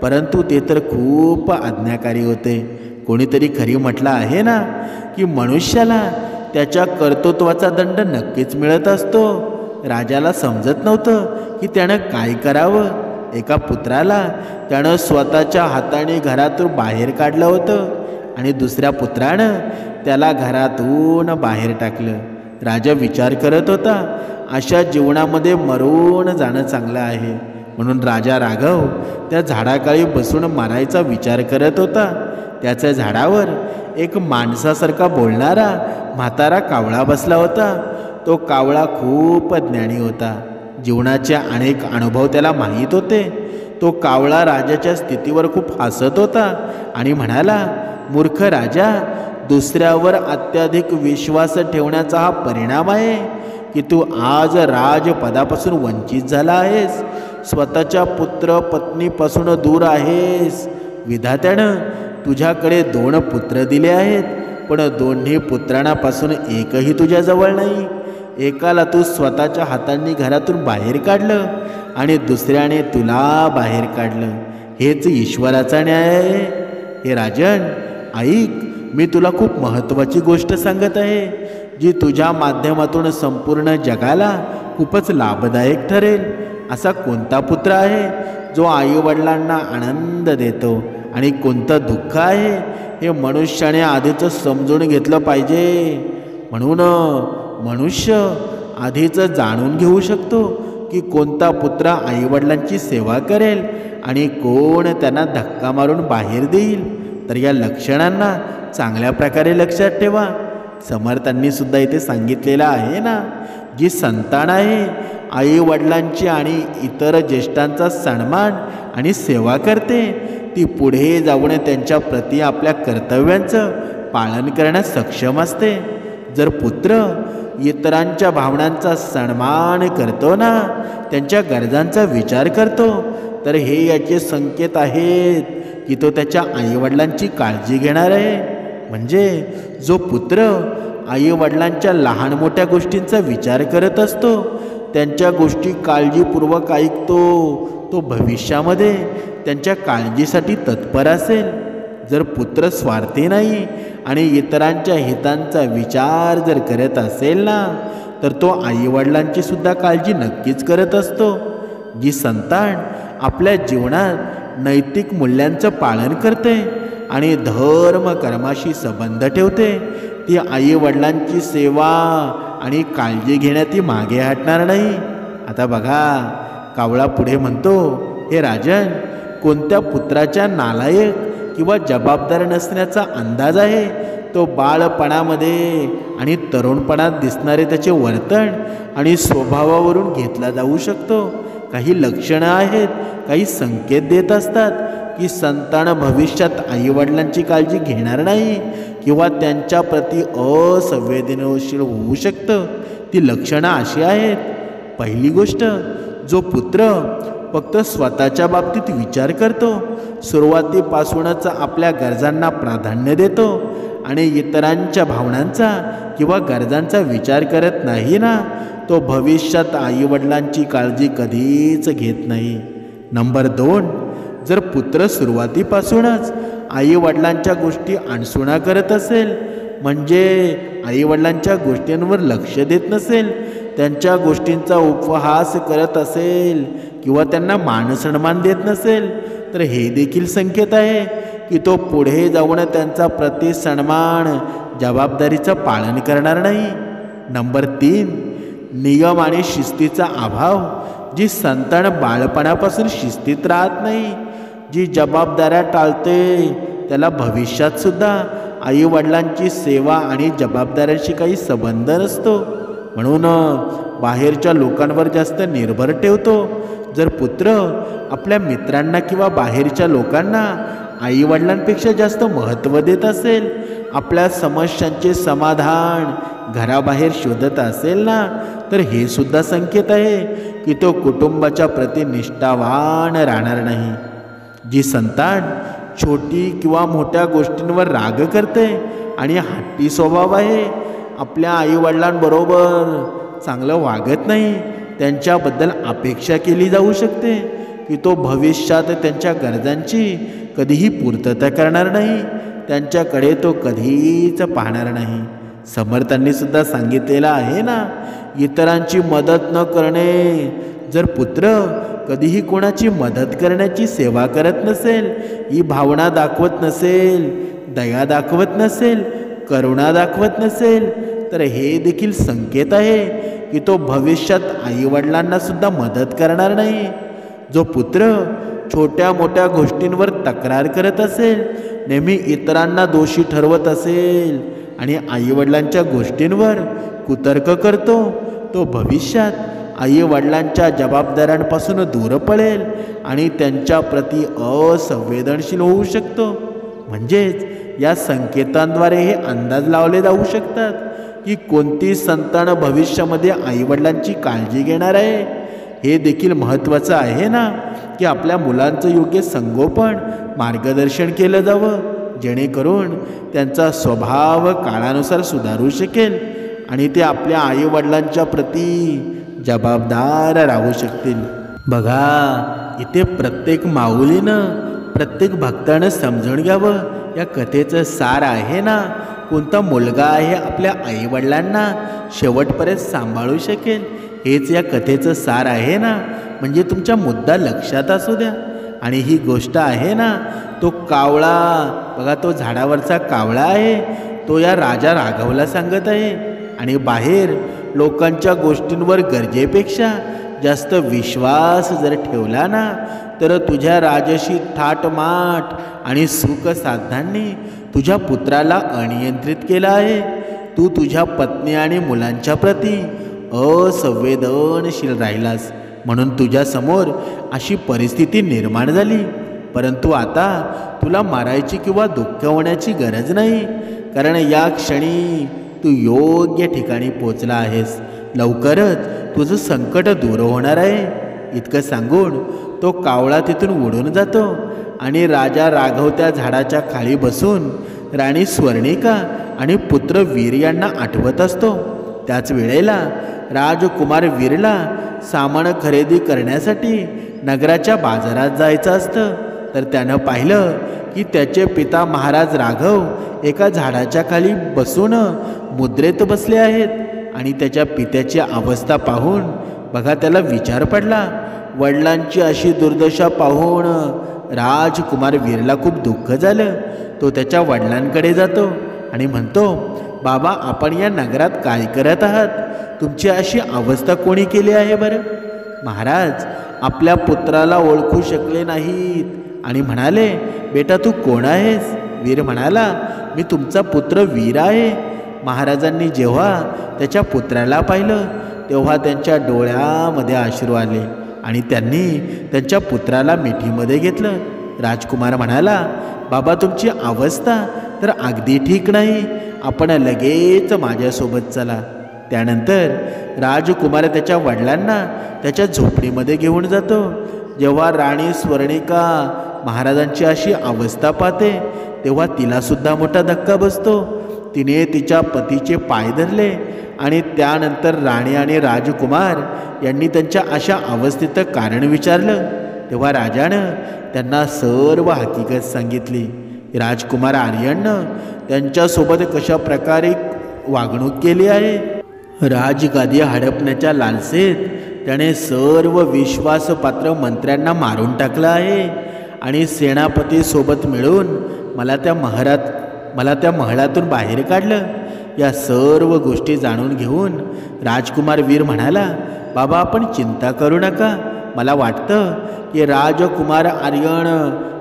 परंतु ते तर खूप आज्ञाकारी होते. कोणीतरी खरी म्हटलं आहे ना की मनुष्याला त्याच्या कर्तृत्वाचा दंड नक्कीच मिळत असतो. राजाला समजत नव्हतं की त्यानं काय करावं. एका पुत्राला त्यानं स्वतःच्या हाताने घरातून बाहेर काढलं होतं आणि दुसऱ्या पुत्रानं त्याला घरातून बाहेर टाकलं. राजा विचार करत होता, अशा जीवनामध्ये मरून जाणं चांगलं आहे. म्हणून राजा राघव त्या झाडाखाली बसून मारायचा विचार करत होता. त्याच्या झाडावर एक माणसासारखा बोलणारा म्हातारा कावळा बसला होता. तो कावळा खूप ज्ञानी होता. जीवनाचे अनेक अनुभव त्याला माहीत होते. तो कावळा राजाच्या स्थितीवर खूप हसत होता आणि म्हणाला, मूर्ख राजा, दुसऱ्यावर अत्याधिक विश्वास ठेवण्याचा हा परिणाम आहे की तू आज राजपदापासून वंचित झाला आहेस. स्वतःच्या पुत्र पत्नीपासून दूर आहेस. विधात्यानं तुझ्याकडे 2 पुत्र दिले आहेत, पण दोन्ही पुत्रांपासून एकही तुझ्याजवळ नाही. एकाला तू स्वतःच्या हातांनी घरातून बाहेर काढलं आणि दुसऱ्याने तुला बाहेर काढलं. हेच ईश्वराचा न्याय आहे. हे राजन, ऐक, मी तुला खूप महत्त्वाची गोष्ट सांगत आहे जी तुझ्या माध्यमातून संपूर्ण जगाला खूपच लाभदायक ठरेल. असा कोणता पुत्र आहे जो आईवडिलांना आनंद देतो आणि कोणतं दुःख आहे हे मनुष्याने आधीच समजून घेतलं पाहिजे. म्हणून मनुष्य आधीच जाणून घेऊ शकतो की कोणता पुत्र आईवडिलांची सेवा करेल आणि कोण त्यांना धक्का मारून बाहेर देईल. तर या लक्षणांना चांगल्या प्रकारे लक्षात ठेवा. समर्थांनी सुद्धा इथे सांगितलेलं आहे ना, जी संतान आहे आईवडिलांची आणि इतर ज्येष्ठांचा सन्मान आणि सेवा करते, ती पुढे जाऊन त्यांच्या प्रती आपल्या कर्तव्यांचं पालन करण्यास सक्षम असते. जर पुत्र इतरांच्या भावनांचा सन्मान करतो ना, त्यांच्या गरजांचा विचार करतो, तर हे याचे संकेत आहेत की तो त्याच्या आईवडिलांची काळजी घेणार आहे. म्हणजे जो पुत्र आईवडिलांच्या लहान मोठ्या गोष्टींचा विचार करत असतो, त्यांच्या गोष्टी काळजीपूर्वक ऐकतो, तो भविष्यामध्ये त्यांच्या काळजीसाठी तत्पर असेल. जर पुत्र स्वार्थी नाही आणि इतरांच्या हितांचा विचार जर करत असेल ना, तर तो आईवडिलांची सुद्धा काळजी नक्कीच करत असतो. जी संतान आपल्या जीवनात नैतिक मूल्यांचं पालन करते आणि धर्म कर्माशी संबंध ठेवते, ती आईवडिलांची सेवा आणि काळजी घेण्यात ती मागे हटणार नाही. आता बघा, कावळा पुढे म्हणतो, हे राजन, कोणत्या पुत्राच्या नालायक किंवा जबाबदार नसण्याचा अंदाज आहे तो बाळपणामध्ये आणि तरुणपणात दिसणारे त्याचे वर्तन आणि स्वभावावरून घेतला जाऊ शकतो. काही लक्षणं आहेत, काही संकेत देत असतात की संतान भविष्यात आईवडिलांची काळजी घेणार नाही किंवा त्यांच्या प्रती असंवेदनशील होऊ शकतं, ती लक्षणं अशी आहेत. पहिली गोष्ट, जो पुत्र फक्त स्वतःच्या बाबतीत विचार करतो, सुरुवातीपासूनच आपल्या गरजांना प्राधान्य देतो आणि इतरांच्या भावनांचा किंवा गरजांचा विचार करत नाही ना, तो भविष्यात आईवडिलांची काळजी कधीच घेत नाही. नंबर 2, जर पुत्र सुरुवातीपासूनच आईवडिलांच्या गोष्टी अणसुणा करत असेल, म्हणजे आईवडिलांच्या गोष्टींवर लक्ष देत नसेल, त्यांच्या गोष्टींचा उपहास करत असेल किंवा त्यांना मानसन्मान देत नसेल, तर हे देखील संकेत आहे की तो पुढे जाऊन त्यांचा प्रतिसन्मान जबाबदारीचं पालन करणार नाही. नंबर 3, नियम आणि शिस्तीचा अभाव. जी संतान बाळपणापासून शिस्तीत राहत नाही, जी जबाबदाऱ्या टाळते, त्याला भविष्यात सुद्धा आईवडिलांची सेवा आणि जबाबदाऱ्यांशी काही संबंध नसतो, म्हणून बाहेरच्या लोकांवर जास्त निर्भर ठेवतो. जर पुत्र आपल्या मित्रांना किंवा बाहेरच्या लोकांना आईवडिलांपेक्षा जास्त महत्त्व देत असेल, आपल्या समस्यांचे समाधान घराबाहेर शोधत असेल ना, तर हे सुद्धा संकेत आहे की तो कुटुंबाच्या प्रति निष्ठावान राहणार नाही. जी संतान छोटी किंवा मोठ्या गोष्टींवर राग करते आणि हट्टी स्वभाव आहे, आपल्या आईवडिलांबरोबर चांगलं वागत नाही, त्यांच्याबद्दल अपेक्षा केली जाऊ शकते की तो भविष्यात त्यांच्या गरजांची कधीही पूर्तता करणार नाही, त्यांच्याकडे तो कधीच पाहणार नाही. समर्थांनी सुद्धा सांगितलेलं आहे ना, इतरांची मदत न करणे. जर पुत्र कधीही कोणाची मदत करण्याची सेवा करत नसेल, ही भावना दाखवत नसेल, दया दाखवत नसेल, करुणा दाखवत नसेल, तर हे देखील संकेत आहे की तो भविष्यात आईवडिलांना सुद्धा मदत करणार नाही. जो पुत्र छोट्या मोठ्या गोष्टींवर तक्रार करत असेल, नेहमी इतरांना दोषी ठरवत असेल आणि आईवडिलांच्या गोष्टींवर कुतर्क करतो, तो भविष्यात आईवडिलांच्या जबाबदाऱ्यांपासून दूर पडेल आणि त्यांच्या प्रती असंवेदनशील होऊ शकतो. म्हणजेच या संकेतांद्वारे हे अंदाज लावले जाऊ शकतात की कोणती संतान भविष्यामध्ये आईवडिलांची काळजी घेणार आहे. हे देखील महत्त्वाचं आहे ना की आपल्या मुलांचं योग्य संगोपन, मार्गदर्शन केलं जावं, जेणेकरून त्यांचा स्वभाव काळानुसार सुधारू शकेल आणि ते आपल्या आईवडिलांच्या प्रती जबाबदार राहू शकतील. बघा, इथे प्रत्येक माऊलीनं, प्रत्येक भक्तानं समजून घ्यावं, या कथेचं सार आहे ना, कोणता मुलगा आहे आपल्या आईवडिलांना शेवटपर्यंत सांभाळू शकेल, हेच या कथेचं सार आहे ना. म्हणजे तुमच्या मुद्दा लक्षात असू द्या. आणि ही गोष्ट आहे ना, तो कावळा बघा, तो झाडावरचा कावळा आहे, तो या राजा राघवला सांगत आहे. आणि बाहेर लोकांच्या गोष्टींवर गरजेपेक्षा जास्त विश्वास जर ठेवला ना, तर तुझ्या राजशी थाटमाट आणि सुख साधनांनी तुझ्या पुत्राला अनियंत्रित केलं आहे. तू तुझ्या पत्नी आणि मुलांच्या प्रती असंवेदनशील राहिलास, म्हणून तुझ्यासमोर अशी परिस्थिती निर्माण झाली. परंतु आता तुला मारायची किंवा दुःख होण्याची गरज नाही, कारण या क्षणी तू योग्य ठिकाणी पोचला आहेस. लवकरच तुझं संकट दूर होणार आहे. इतकं सांगून तो कावळा तिथून उडून जातो आणि राजा राघव त्या झाडाच्या खाली बसून राणी स्वर्णिका आणि पुत्र वीर यांना आठवत असतो. त्याच वेळेला राजकुमार वीरला सामान खरेदी करण्यासाठी नगराच्या बाजारात जायचं असतं. तर त्यानं पाहिलं की त्याचे पिता महाराज राघव एका झाडाच्या खाली बसून मुद्रेत बसले आहेत. आणि त्याच्या पित्याची अवस्था पाहून बघा त्याला विचार पडला. वडिलांची अशी दुर्दशा पाहून राजकुमार वीरला खूप दुःख झालं. तो त्याच्या वडिलांकडे जातो आणि म्हणतो, बाबा, आपण या नगरात काय करत आहात? तुमची अशी अवस्था कोणी केली आहे बरं? महाराज आपल्या पुत्राला ओळखू शकले नाहीत आणि म्हणाले, बेटा तू कोण आहेस? वीर म्हणाला, मी तुमचा पुत्र वीर आहे. महाराजांनी जेव्हा त्याच्या पुत्राला पाहिलं तेव्हा त्यांच्या डोळ्यामध्ये अश्रू आले आणि त्यांनी त्यांच्या पुत्राला मिठीमध्ये घेतलं राजकुमार म्हणाला, बाबा तुमची अवस्था तर अगदी ठीक नाही, आपण लगेच माझ्यासोबत चला. त्यानंतर राजकुमार त्याच्या वडिलांना त्याच्या झोपडीमध्ये घेऊन जातो. जेव्हा राणी स्वर्णिका महाराजांची अशी अवस्था पाहते तेव्हा तिलासुद्धा मोठा धक्का बसतो. तिने तिच्या पतीचे पाय धरले आणि त्यानंतर राणी आणि राजकुमार यांनी त्यांच्या अशा अवस्थेचं कारण विचारलं. तेव्हा राजानं त्यांना सर्व हकीकत सांगितली. राजकुमार आर्यननं त्यांच्यासोबत कशा प्रकारे वागणूक केली आहे. राजगादी हडपण्याच्या लालसेत त्याने सर्व विश्वासपात्र मंत्र्यांना मारून टाकलं आहे आणि सेनापतीसोबत मिळून मला त्या महलातून बाहेर काढलं. या सर्व गोष्टी जाणून घेऊन राजकुमार वीर म्हणाला, बाबा आपण चिंता करू नका. मला वाटतं की राजकुमार आर्यन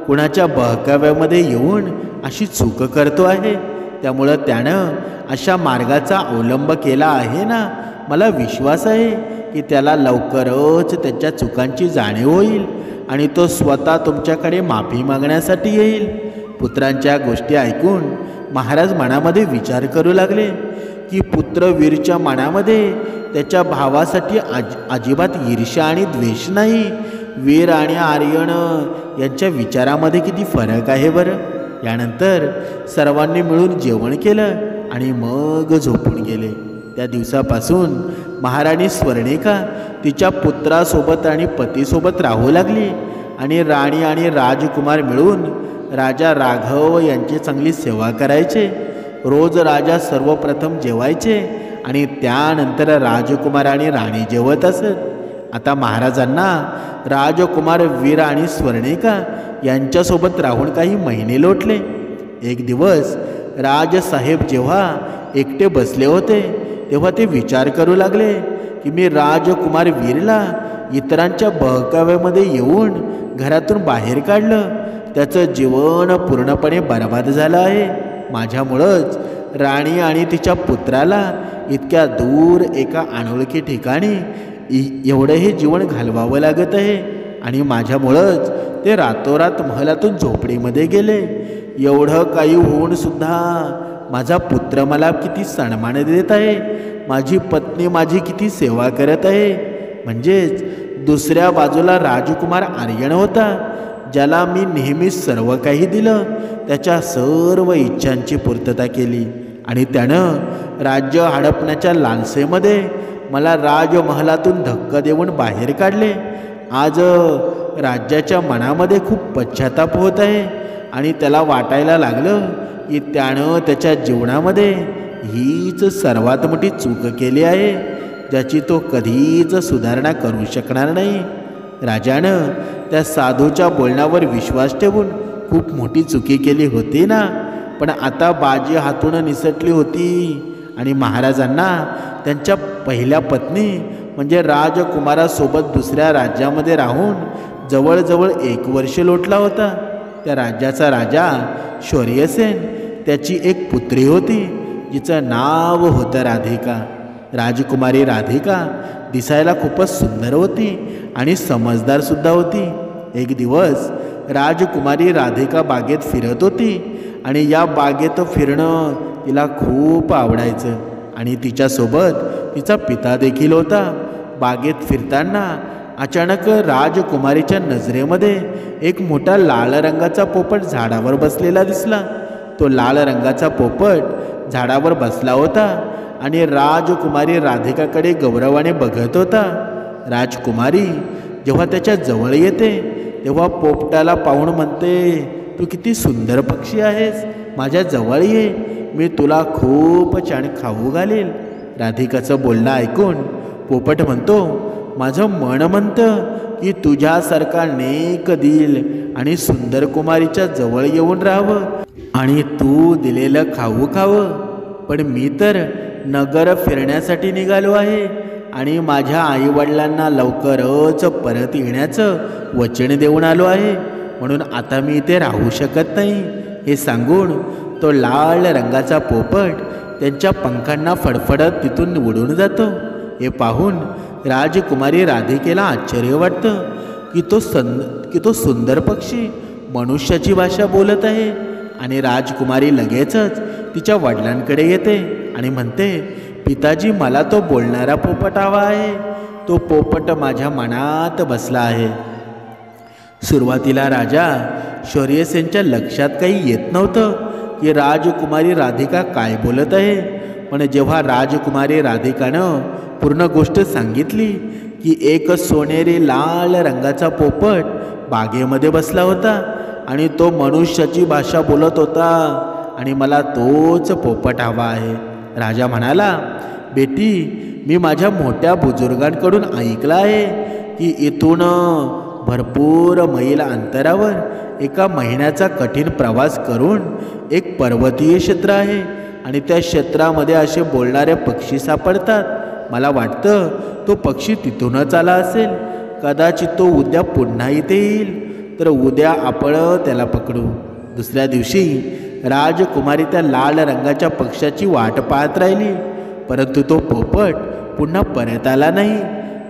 कुणाच्या बहकाव्यामध्ये येऊन अशी चूक करतो आहे, त्यामुळं त्यानं अशा मार्गाचा अवलंब केला आहे ना. मला विश्वास आहे की त्याला लवकरच त्याच्या चुकांची जाणीव होईल आणि तो स्वतः तुमच्याकडे माफी मागण्यासाठी येईल. पुत्रांच्या गोष्टी ऐकून महाराज मनामध्ये विचार करू लागले की पुत्रवीरच्या मनामध्ये त्याच्या भावासाठी अजिबात ईर्ष्या आणि द्वेष नाही. वीर आणि आर्यन यांच्या विचारामध्ये किती फरक आहे बरं. यानंतर सर्वांनी मिळून जेवण केलं आणि मग झोपून गेले. त्या दिवसापासून महाराणी स्वर्णिका तिच्या पुत्रासोबत आणि पतीसोबत राहू लागली आणि राणी आणि राजकुमार मिळून राजा राघव यांची चांगली सेवा करायचे. रोज राजा सर्वप्रथम जेवायचे आणि त्यानंतर राजकुमार आणि राणी जेवत असत. आता महाराजांना राजकुमार वीर आणि स्वर्णिका यांच्यासोबत राहून काही महिने लोटले. एक दिवस राजसाहेब जेव्हा एकटे बसले होते तेव्हा ते विचार करू लागले की मी राजकुमार वीरला इतरांच्या बहकाव्यामध्ये येऊन घरातून बाहेर काढलं, त्याचं जीवन पूर्णपणे बर्बाद झालं आहे. माझ्यामुळंच राणी आणि तिच्या पुत्राला इतक्या दूर एका अनोळखी ठिकाणी एवढंही जीवन घालवावं लागत आहे आणि माझ्यामुळंच ते रातोरात महलातून झोपडीमध्ये गेले. एवढं काही होऊन सुद्धा माझा पुत्र मला किती सन्मान देत आहे, माझी पत्नी माझी किती सेवा करत आहे. म्हणजेच दुसऱ्या बाजूला राजकुमार आर्यन होता, ज्याला मी नेहमी सर्व काही दिलं, त्याच्या सर्व इच्छांची पूर्तता केली आणि त्यानं राज्य हडपण्याच्या लालसेमध्ये मला राजमहलातून धक्का देऊन बाहेर काढले. आज राज्याच्या मनामध्ये खूप पश्चाताप होत आहे आणि त्याला वाटायला लागलं की त्यानं त्याच्या जीवनामध्ये हीच सर्वात मोठी चूक केली आहे, ज्याची तो कधीच सुधारणा करू शकणार नाही. राजानं त्या साधूच्या बोलण्यावर विश्वास ठेवून खूप मोठी चुकी केली होती ना, पण आता बाजी हातून निसटली होती आणि महाराजांना त्यांच्या पहिल्या पत्नी म्हणजे राजकुमारासोबत दुसऱ्या राज्यामध्ये राहून जवळजवळ 1 वर्ष लोटला होता. त्या राज्याचा राजा शौर्यसेन, त्याची एक पुत्री होती जिचं नाव होतं राधिका. राजकुमारी राधिका दिसायला खूपच सुंदर होती आणि समजदारसुद्धा होती. एक दिवस राजकुमारी राधिका बागेत फिरत होती आणि या बागेत फिरणं तिला खूप आवडायचं आणि तिच्यासोबत तिचा पिता देखील होता. बागेत फिरताना अचानक राजकुमारीच्या नजरेमध्ये एक मोठा लाल रंगाचा पोपट झाडावर बसलेला दिसला. तो लाल रंगाचा पोपट झाडावर बसला होता आणि राजकुमारी राधिकाकडे गौरवाने बघत होता. राजकुमारी जेव्हा त्याच्या जवळ येते तेव्हा पोपटाला पाहून म्हणते, तू किती सुंदर पक्षी आहेस, माझ्या जवळ ये, मी तुला खूप छान खाऊ घालेल. राधिकाचं बोलणं ऐकून पोपट म्हणतो, माझं मन म्हणतं की तुझ्यासारखा नेक दिल आणि सुंदर कुमारीच्या जवळ येऊन राहावं आणि तू दिलेलं खाऊ खावं, पण मी तर नगर फिरण्यासाठी निघालो आहे आणि माझ्या आईवडिलांना लवकरच परत येण्याचं वचन देऊन आलो आहे, म्हणून आता मी इथे राहू शकत नाही. हे सांगून तो लाल रंगाचा पोपट त्यांच्या पंखांना फडफडत तिथून उडून जातो. हे पाहून राजकुमारी राधिकेला आश्चर्य वाटतं की तो सुंदर पक्षी मनुष्याची भाषा बोलत आहे. आणि राजकुमारी लगेचच तिच्या वडिलांकडे येते आणि म्हणते, पिताजी, मला तो बोलणारा पोपट हवा आहे. तो पोपट माझ्या मनात बसला आहे. सुरुवातीला राजा शौर्यसेनच्या लक्षात काही येत नव्हतं की राजकुमारी राधिका काय बोलत आहे. पण जेव्हा राजकुमारी राधिकानं पूर्ण गोष्ट सांगितली की एक सोनेरी लाल रंगाचा पोपट बागेमध्ये बसला होता आणि तो मनुष्याची भाषा बोलत होता आणि मला तोच पोपट हवा आहे. राजा म्हणाला, बेटी, मी माझ्या मोठ्या बुजुर्गांकडून ऐकलं आहे की इथून भरपूर मैल अंतरावर एका महिन्याचा कठीण प्रवास करून एक पर्वतीय क्षेत्र आहे आणि त्या क्षेत्रामध्ये असे बोलणारे पक्षी सापडतात. मला वाटतं तो पक्षी तिथूनच आला असेल. कदाचित तो उद्या पुन्हा इथे येईल, तर उद्या आपण त्याला पकडू. दुसऱ्या दिवशी राजकुमारी त्या लाल रंगाच्या पक्ष्याची वाट पाहत राहिली, परंतु तो पोपट पुन्हा परत आला नाही.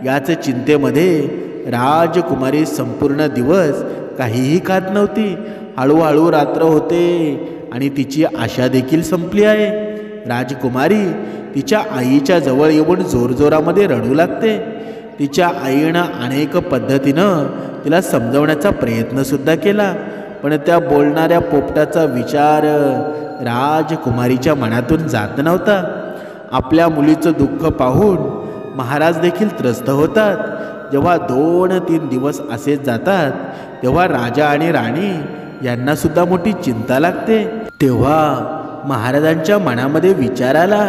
याच चिंतेमध्ये राजकुमारी संपूर्ण दिवस काहीही खात नव्हती. हळूहळू रात्र होते आणि तिची आशा देखील संपली आहे. राजकुमारी तिच्या आईच्या जवळ येऊन जोरजोरामध्ये रडू लागते. तिच्या आईनं अनेक पद्धतीनं तिला समजवण्याचा प्रयत्नसुद्धा केला, पण त्या बोलणाऱ्या पोपटाचा विचार राजकुमारीच्या मनातून जात नव्हता. आपल्या मुलीचं दुःख पाहून महाराज देखील त्रस्त होतात. जेव्हा 2-3 दिवस असेच जातात तेव्हा राजा आणि राणी यांनासुद्धा मोठी चिंता लागते. तेव्हा महाराजांच्या मनामध्ये विचार आला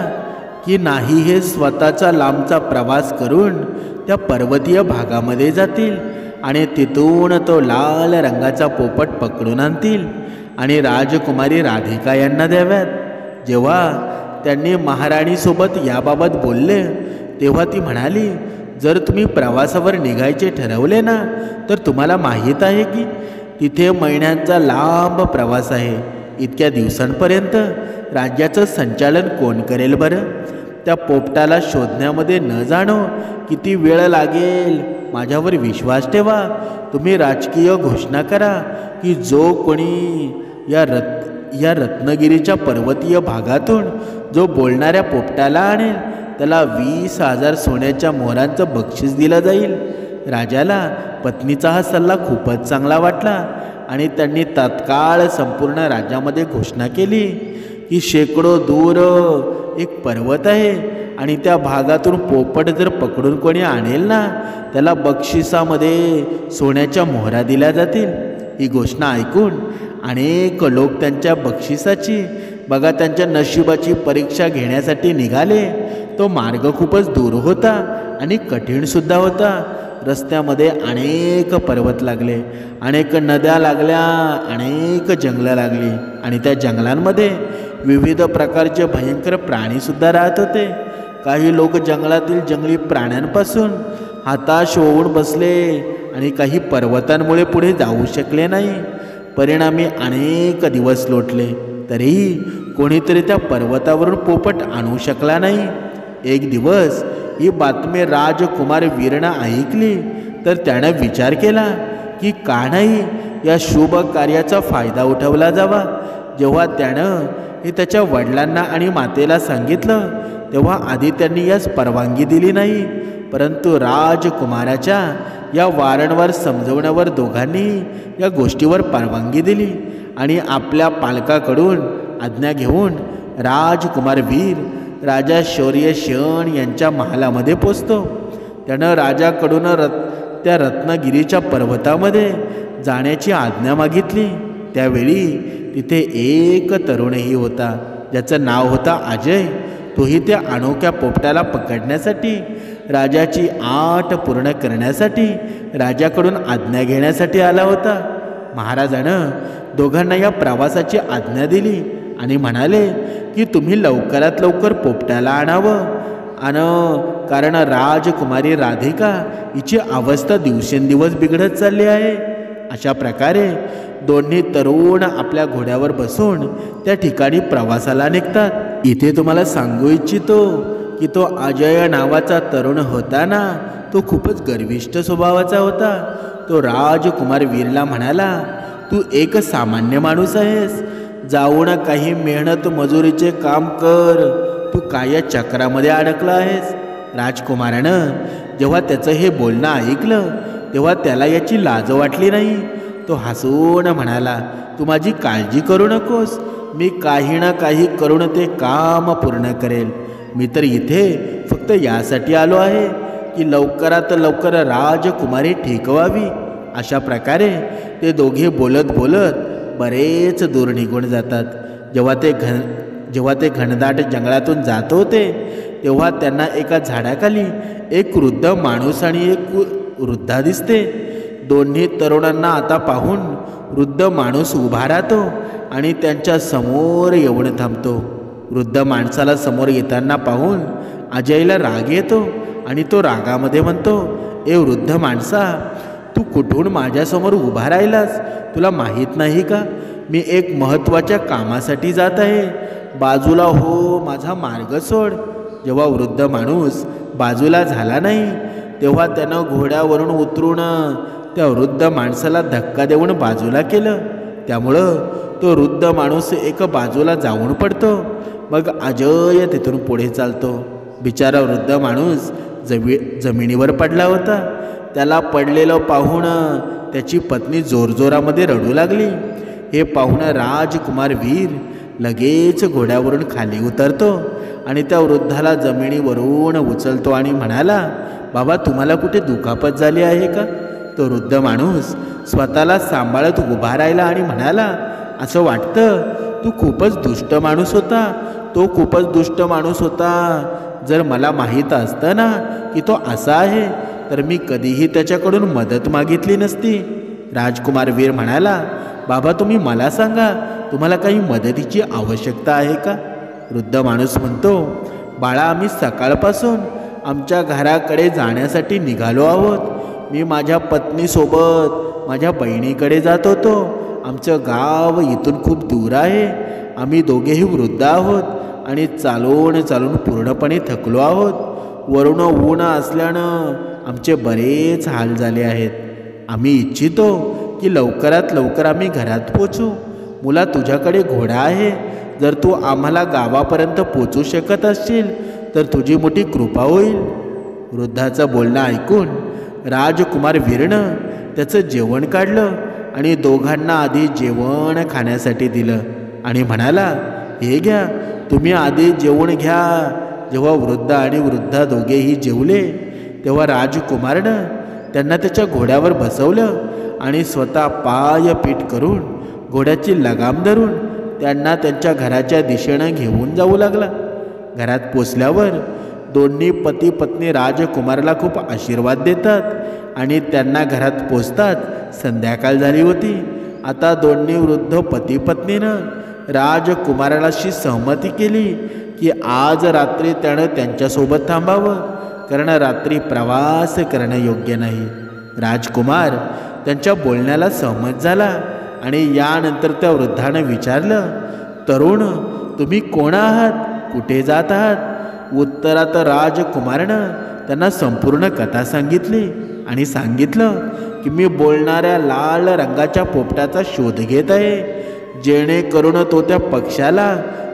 की नाही, हे स्वतःचा लांबचा प्रवास करून त्या पर्वतीय भागामध्ये जातील आणि तिथून तो लाल रंगाचा पोपट पकडून आणतील आणि राजकुमारी राधिका यांना द्याव्यात. जेव्हा त्यांनी महाराणीसोबत याबाबत बोलले तेव्हा ती म्हणाली, जर तुम्ही प्रवासावर निघायचे ठरवले ना, तर तुम्हाला माहीत आहे की तिथे महिन्यांचा लांब प्रवास आहे. इतक्या दिवसांपर्यंत राज्याचं संचालन कोण करेल बरं? त्या पोपटाला शोधण्यामध्ये न जाणो किती वेळ लागेल. माझ्यावर विश्वास ठेवा. तुम्ही राजकीय घोषणा करा की जो कोणी या रत्नगिरीच्या पर्वतीय भागातून जो बोलणाऱ्या पोपटाला आणेल त्याला 20,000 सोन्याच्या मोहरांचं बक्षीस दिलं जाईल. राजाला पत्नीचा हा सल्ला खूपच चांगला वाटला आणि त्यांनी तात्काळ संपूर्ण राज्यामध्ये घोषणा केली की शेकडो दूर एक पर्वत आहे आणि त्या भागातून पोपट जर पकडून कोणी आणेल ना, त्याला बक्षिसामध्ये सोन्याच्या मोहरा दिल्या जातील. ही घोषणा ऐकून अनेक लोक त्यांच्या बक्षिसाची त्यांच्या नशिबाची परीक्षा घेण्यासाठी निघाले. तो मार्ग खूपच दूर होता आणि कठीणसुद्धा होता. रस्त्यामध्ये अनेक पर्वत लागले, अनेक नद्या लागल्या, अनेक जंगलं लागली आणि त्या जंगलांमध्ये विविध प्रकारचे भयंकर प्राणीसुद्धा राहत होते. काही लोक जंगलातील जंगली प्राण्यांपासून हताश होऊन बसले आणि काही पर्वतांमुळे पुढे जाऊ शकले नाही. परिणामी अनेक दिवस लोटले, तरीही कोणीतरी त्या पर्वतावरून पोपट आणू शकला नाही. एक दिवस ही बातमी राजकुमार वीरनं ऐकली, तर त्यानं विचार केला की का नाही या शुभ कार्याचा फायदा उठवला जावा. जेव्हा त्यानं हे त्याच्या वडिलांना आणि मातेला सांगितलं तेव्हा आधी त्यांनी यास परवानगी दिली नाही, परंतु राजकुमाराच्या या वारंवार समजवण्यावर दोघांनी या गोष्टीवर परवानगी दिली आणि आपल्या पालकाकडून आज्ञा घेऊन राजकुमार वीर राजा शौर्यसेन यांच्या महालामध्ये पोचतो. त्यानं राजाकडून त्या रत्नगिरीच्या पर्वतामध्ये जाण्याची आज्ञा मागितली. त्यावेळी तिथे एक तरुणही होता, ज्याचं नाव होता अजय. तोही त्या अनोख्या पोपटाला पकडण्यासाठी, राजाची आट पूर्ण करण्यासाठी राजाकडून आज्ञा घेण्यासाठी आला होता. महाराजानं दोघांना या प्रवासाची आज्ञा दिली आणि म्हणाले की तुम्ही लवकरात लवकर पोपटाला आणावं. कारण राजकुमारी राधिका हिची अवस्था दिवसेंदिवस बिघडत चालली आहे. अशा प्रकारे दोन्ही तरुण आपल्या घोड्यावर बसून त्या ठिकाणी प्रवासाला निघतात. इथे तुम्हाला सांगू इच्छितो की तो अजय नावाचा तरुण होता ना, तो खूपच गर्विष्ठ स्वभावाचा होता. तो राजकुमार वीरला म्हणाला, तू एक सामान्य माणूस आहेस. जाऊन काही मेहनत मजुरीचे काम कर. तू काय या चक्रामध्ये अडकला आहेस. राजकुमारानं जेव्हा त्याचं हे बोलणं ऐकलं तेव्हा त्याला याची लाज वाटली नाही. तो हसून म्हणाला, तू माझी काळजी करू नकोस. मी काही ना काही करून ते काम पूर्ण करेल. मी तर इथे फक्त यासाठी आलो आहे की लवकरात लवकर राजकुमारी ठीक व्हावी. अशा प्रकारे ते दोघे बोलत बोलत बरेच दूर निघून जातात. जेव्हा ते घनदाट जंगलातून जात होते तेव्हा त्यांना एका झाडाखाली एक वृद्ध माणूस आणि एक वृद्धा दिसते. दोन्ही तरुणांना आता पाहून वृद्ध माणूस उभा राहतो आणि त्यांच्या समोर येऊन थांबतो. वृद्ध माणसाला समोर येताना पाहून अजयला राग येतो आणि तो रागामध्ये म्हणतो, ए वृद्ध माणसा, तू कुठून माझ्यासमोर उभा राहिलास? तुला माहीत नाही का मी एक महत्त्वाच्या कामासाठी जात आहे? बाजूला हो, माझा मार्ग सोड. जेव्हा वृद्ध माणूस बाजूला झाला नाही तेव्हा त्यानं घोड्यावरून उतरून त्या वृद्ध माणसाला धक्का देऊन बाजूला केलं. त्यामुळं तो वृद्ध माणूस एक बाजूला जाऊन पडतो. मग अजय तिथून पुढे चालतो. बिचारा वृद्ध माणूस जमिनीवर पडला होता. त्याला पडलेलं पाहून त्याची पत्नी जोरजोरामध्ये रडू लागली. हे पाहून राजकुमार वीर लगेच घोड्यावरून खाली उतरतो आणि त्या वृद्धाला जमिनीवरून उचलतो आणि म्हणाला, बाबा, तुम्हाला कुठे दुखापत झाली आहे का? तो वृद्ध माणूस स्वतःला सांभाळत उभा राहिला आणि म्हणाला, असं वाटतं तू खूपच दुष्ट माणूस होता. तो खूपच दुष्ट माणूस होता. जर मला माहीत असतं ना की तो असा आहे तर मी कधीही त्याच्याकडून मदत मागितली नसती. राजकुमार वीर म्हणाला, बाबा, तुम्ही मला सांगा, तुम्हाला काही मदतीची आवश्यकता आहे का? वृद्ध माणूस म्हणतो, बाळा, आम्ही सकाळपासून आमच्या घराकडे जाण्यासाठी निघालो आहोत. मी माझ्या पत्नीसोबत माझ्या बहिणीकडे जात होतो. आमचं गाव इथून खूप दूर आहे. आम्ही दोघेही वृद्ध आहोत आणि चालून चालून पूर्णपणे थकलो आहोत. वरून ऊन असल्यानं आमचे बरेच हाल झाले आहेत. आम्ही इच्छितो की लवकरात लवकर आम्ही घरात पोचू. मुला, तुझ्याकडे घोडा आहे. जर तू आम्हाला गावापर्यंत पोचू शकत असशील तर तुझी मोठी कृपा होईल. वृद्धाचं बोलणं ऐकून राजकुमार वीरनं त्याचं जेवण काढलं आणि दोघांना आधी जेवण खाण्यासाठी दिलं आणि म्हणाला, हे घ्या, तुम्ही आधी जेवण घ्या. जेव्हा वृद्ध आणि वृद्धा दोघेही जेवले तेव्हा राजकुमारनं त्यांना त्याच्या घोड्यावर बसवलं आणि स्वतः पाय पीठ करून घोड्याची लगाम धरून त्यांना त्यांच्या घराच्या दिशेनं घेऊन जाऊ लागला. घरात पोचल्यावर दोन्ही पती पत्नी राजकुमाराला खूप आशीर्वाद देतात आणि त्यांना घरात पोचतात संध्याकाळ झाली होती. आता दोन्ही वृद्ध पती पत्नीनं राजकुमारालाशी सहमती केली की आज रात्री त्यानं त्यांच्यासोबत थांबावं, कारण रात्री प्रवास करणं योग्य नाही. राजकुमार त्यांच्या बोलण्याला सहमत झाला आणि यानंतर त्या वृद्धानं विचारलं, तरुण, तुम्ही कोण आहात? कुठे जात आहात? उत्तरात राजकुमारानं त्यांना संपूर्ण कथा सांगितली आणि सांगितलं की मी बोलणाऱ्या लाल रंगाच्या पोपटाचा शोध घेत आहे, जेणेकरून तो त्या पक्षाला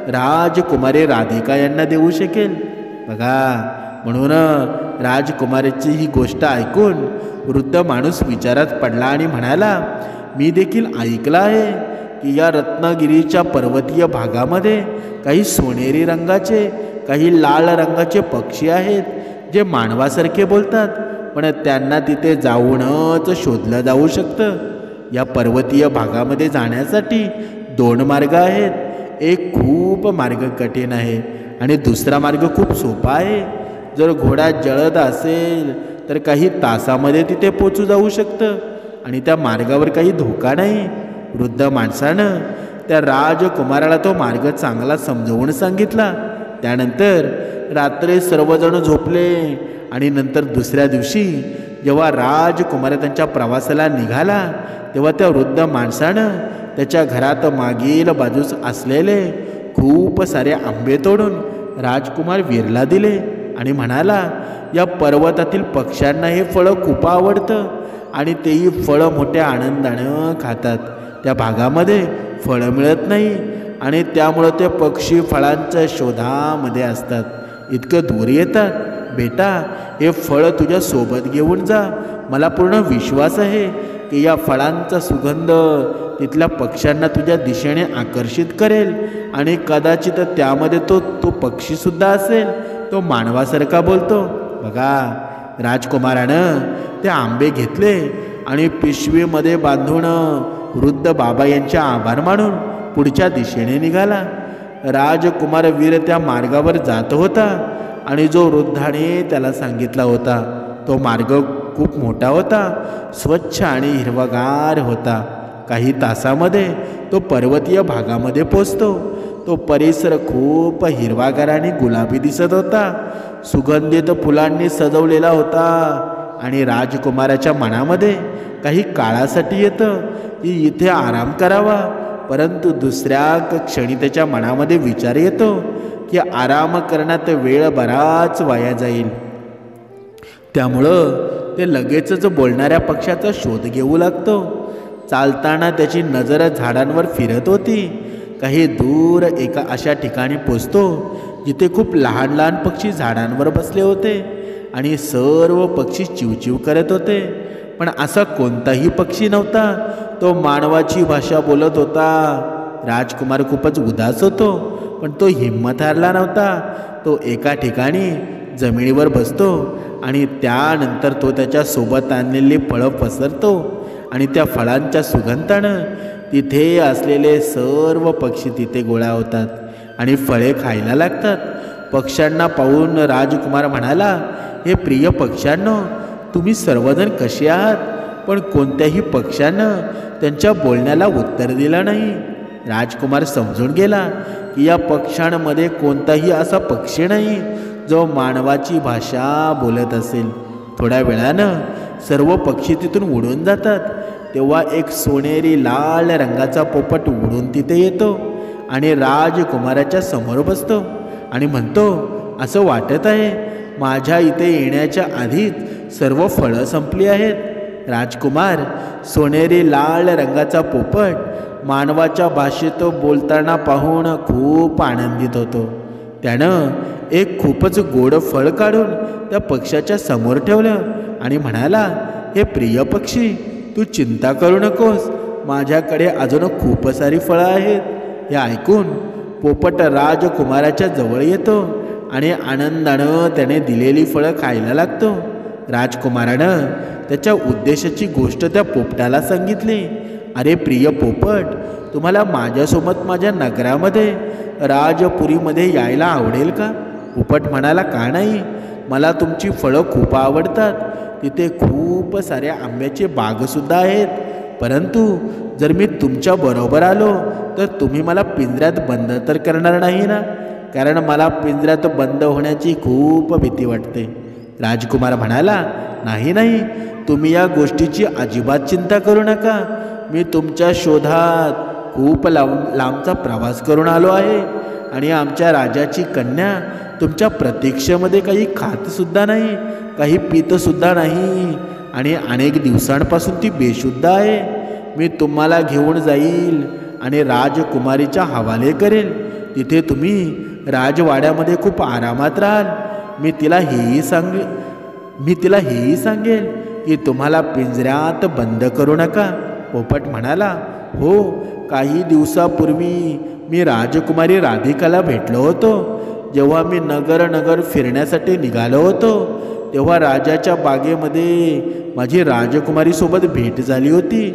राजकुमारी राधिका यांना देऊ शकेल. बघा, म्हणून राजकुमारीची ही गोष्ट ऐकून वृद्ध माणूस विचारात पडला आणि म्हणाला, मी देखील ऐकलं आहे की या रत्नागिरीच्या पर्वतीय भागामध्ये काही सोनेरी रंगाचे, काही लाल रंगाचे पक्षी आहेत जे मानवासारखे बोलतात, पण त्यांना तिथे जाऊनच शोधलं जाऊ शकतं. या पर्वतीय भागामध्ये जाण्यासाठी 2 मार्ग आहेत. एक खूप मार्ग कठीण आहे आणि दुसरा मार्ग खूप सोपा आहे. जर घोडा जलद असेल तर काही तासामध्ये तिथे पोचू जाऊ शकतं आणि त्या मार्गावर काही धोका नाही. वृद्ध माणसानं त्या राजकुमाराला तो मार्ग चांगला समजावून सांगितला. त्यानंतर रात्री सर्वजण झोपले आणि नंतर दुसऱ्या दिवशी जेव्हा राजकुमार त्यांच्या प्रवासाला निघाला तेव्हा त्या वृद्ध माणसानं त्याच्या घरात मागील बाजूस असलेले खूप सारे आंबे तोडून राजकुमार वीरला दिले आणि म्हणाला, या पर्वतातील पक्ष्यांना हे फळं खूप आवडतं आणि तेही फळं मोठ्या आनंदानं खातात. त्या भागामध्ये फळं मिळत नाही आणि त्यामुळं ते पक्षी फळांच्या शोधामध्ये असतात. इतकं दूर येतात. बेटा, हे फळ तुझ्या सोबत घेऊन जा. मला पूर्ण विश्वास आहे की या फळांचा सुगंध तिथल्या पक्ष्यांना तुझ्या दिशेने आकर्षित करेल आणि कदाचित त्यामध्ये तो पक्षीसुद्धा असेल. तो मानवासारखा बोलतो. बघा, राजकुमारानं ते आंबे घेतले आणि पिशवीमध्ये बांधून वृद्ध बाबा यांचे आभार मानून पुढच्या दिशेने निघाला. राजकुमार वीर त्या मार्गावर जात होता आणि जो वृद्धाने त्याला सांगितला होता तो मार्ग खूप मोठा होता, स्वच्छ आणि हिरवागार होता. काही तासामध्ये तो पर्वतीय भागामध्ये पोचतो. तो परिसर खूप हिरवागार आणि गुलाबी दिसत होता, सुगंधित फुलांनी सजवलेला होता आणि राजकुमाराच्या मनामध्ये काही काळासाठी येतं की इथे आराम करावा, परंतु दुसऱ्या क्षणी त्याच्या मनामध्ये विचार येतो की आराम करण्यात वेळ बराच वाया जाईल. त्यामुळं ते लगेचच बोलणाऱ्या पक्ष्याचा शोध घेऊ लागतो. चालताना त्याची नजर झाडांवर फिरत होती. काही दूर एका अशा ठिकाणी पोचतो जिथे खूप लहान लहान पक्षी झाडांवर बसले होते आणि सर्व पक्षी चिवचिव करत होते, पण असा कोणताही पक्षी नव्हता तो मानवाची भाषा बोलत होता. राजकुमार खूपच उदास होतो, पण तो हिंमत हारला नव्हता. तो एका ठिकाणी जमिनीवर बसतो आणि त्यानंतर तो त्याच्या सोबत आणलेली फळं पसरतो आणि त्या फळांच्या सुगंधानं तिथे असलेले सर्व पक्षी तिथे गोळा होतात आणि फळे खायला लागतात. पक्ष्यांना पाहून राजकुमार म्हणाला, हे प्रिय पक्ष्यांनो, तुम्ही सर्वजण कसे आहात? पण कोणत्याही पक्ष्यानं त्यांच्या बोलण्याला उत्तर दिलं नाही. राजकुमार समजून गेला की या पक्ष्यांमध्ये कोणताही असा पक्षी नाही जो मानवाची भाषा बोलत असेल. थोड्या वेळानं सर्व पक्षी तिथून उडून जातात. तेव्हा एक सोनेरी लाल रंगाचा पोपट उडून तिथे येतो आणि राजकुमाराच्या समोर बसतो आणि म्हणतो, असं वाटत आहे माझ्या इथे येण्याच्या आधीच सर्व फळं संपली आहेत. राजकुमार सोनेरी लाल रंगाचा पोपट मानवाच्या भाषेत बोलताना पाहून खूप आनंदित होतो. त्यानं एक खूपच गोड फळ काढून त्या पक्ष्याच्या समोर ठेवलं आणि म्हणाला, हे प्रिय पक्षी, तू चिंता करू नकोस, माझ्याकडे अजून खूप सारी फळं आहेत. हे ऐकून पोपट राजकुमाराच्या जवळ येतो आणि आनंदानं त्याने दिलेली फळं खायला लागतो. राजकुमारानं त्याच्या उद्देशाची गोष्ट त्या पोपटाला सांगितली. अरे प्रिय पोपट, तुम्हाला माझ्यासोबत माझ्या नगरामध्ये राजपुरीमध्ये यायला आवडेल का? पोपट म्हणाला, का नाही, मला तुमची फळं खूप आवडतात. तिथे खूप साऱ्या आंब्याचे बागसुद्धा आहेत, परंतु जर मी तुमच्या बरोबर आलो तर तुम्ही मला पिंजऱ्यात बंद तर करणार नाही ना? कारण मला पिंजऱ्यात बंद होण्याची खूप भीती वाटते. राजकुमार म्हणाला, नाही नाही, तुम्ही या गोष्टीची अजिबात चिंता करू नका. मी तुमच्या शोधात खूप लांबचा प्रवास करून आलो आहे आणि आमच्या राजाची कन्या तुमच्या प्रतीक्षेमध्ये काही खातसुद्धा नाही, काही पितसुद्धा नाही आणि अनेक दिवसांपासून ती बेशुद्ध आहे. मी तुम्हाला घेऊन जाईल आणि राजकुमारीच्या हवाले करेल. तिथे तुम्ही राजवाड्यामध्ये खूप आरामात राहाल. मी तिला हेही सांगेल की तुम्हाला पिंजऱ्यात बंद करू नका. पोपट म्हणाला, हो, काही दिवसापूर्वी मी राजकुमारी राधिकाला भेटलो होतो. जेव्हा मी नगर फिरण्यासाठी निघालो होतो तेव्हा राजाच्या बागेमध्ये माझी राजकुमारीसोबत भेट झाली होती.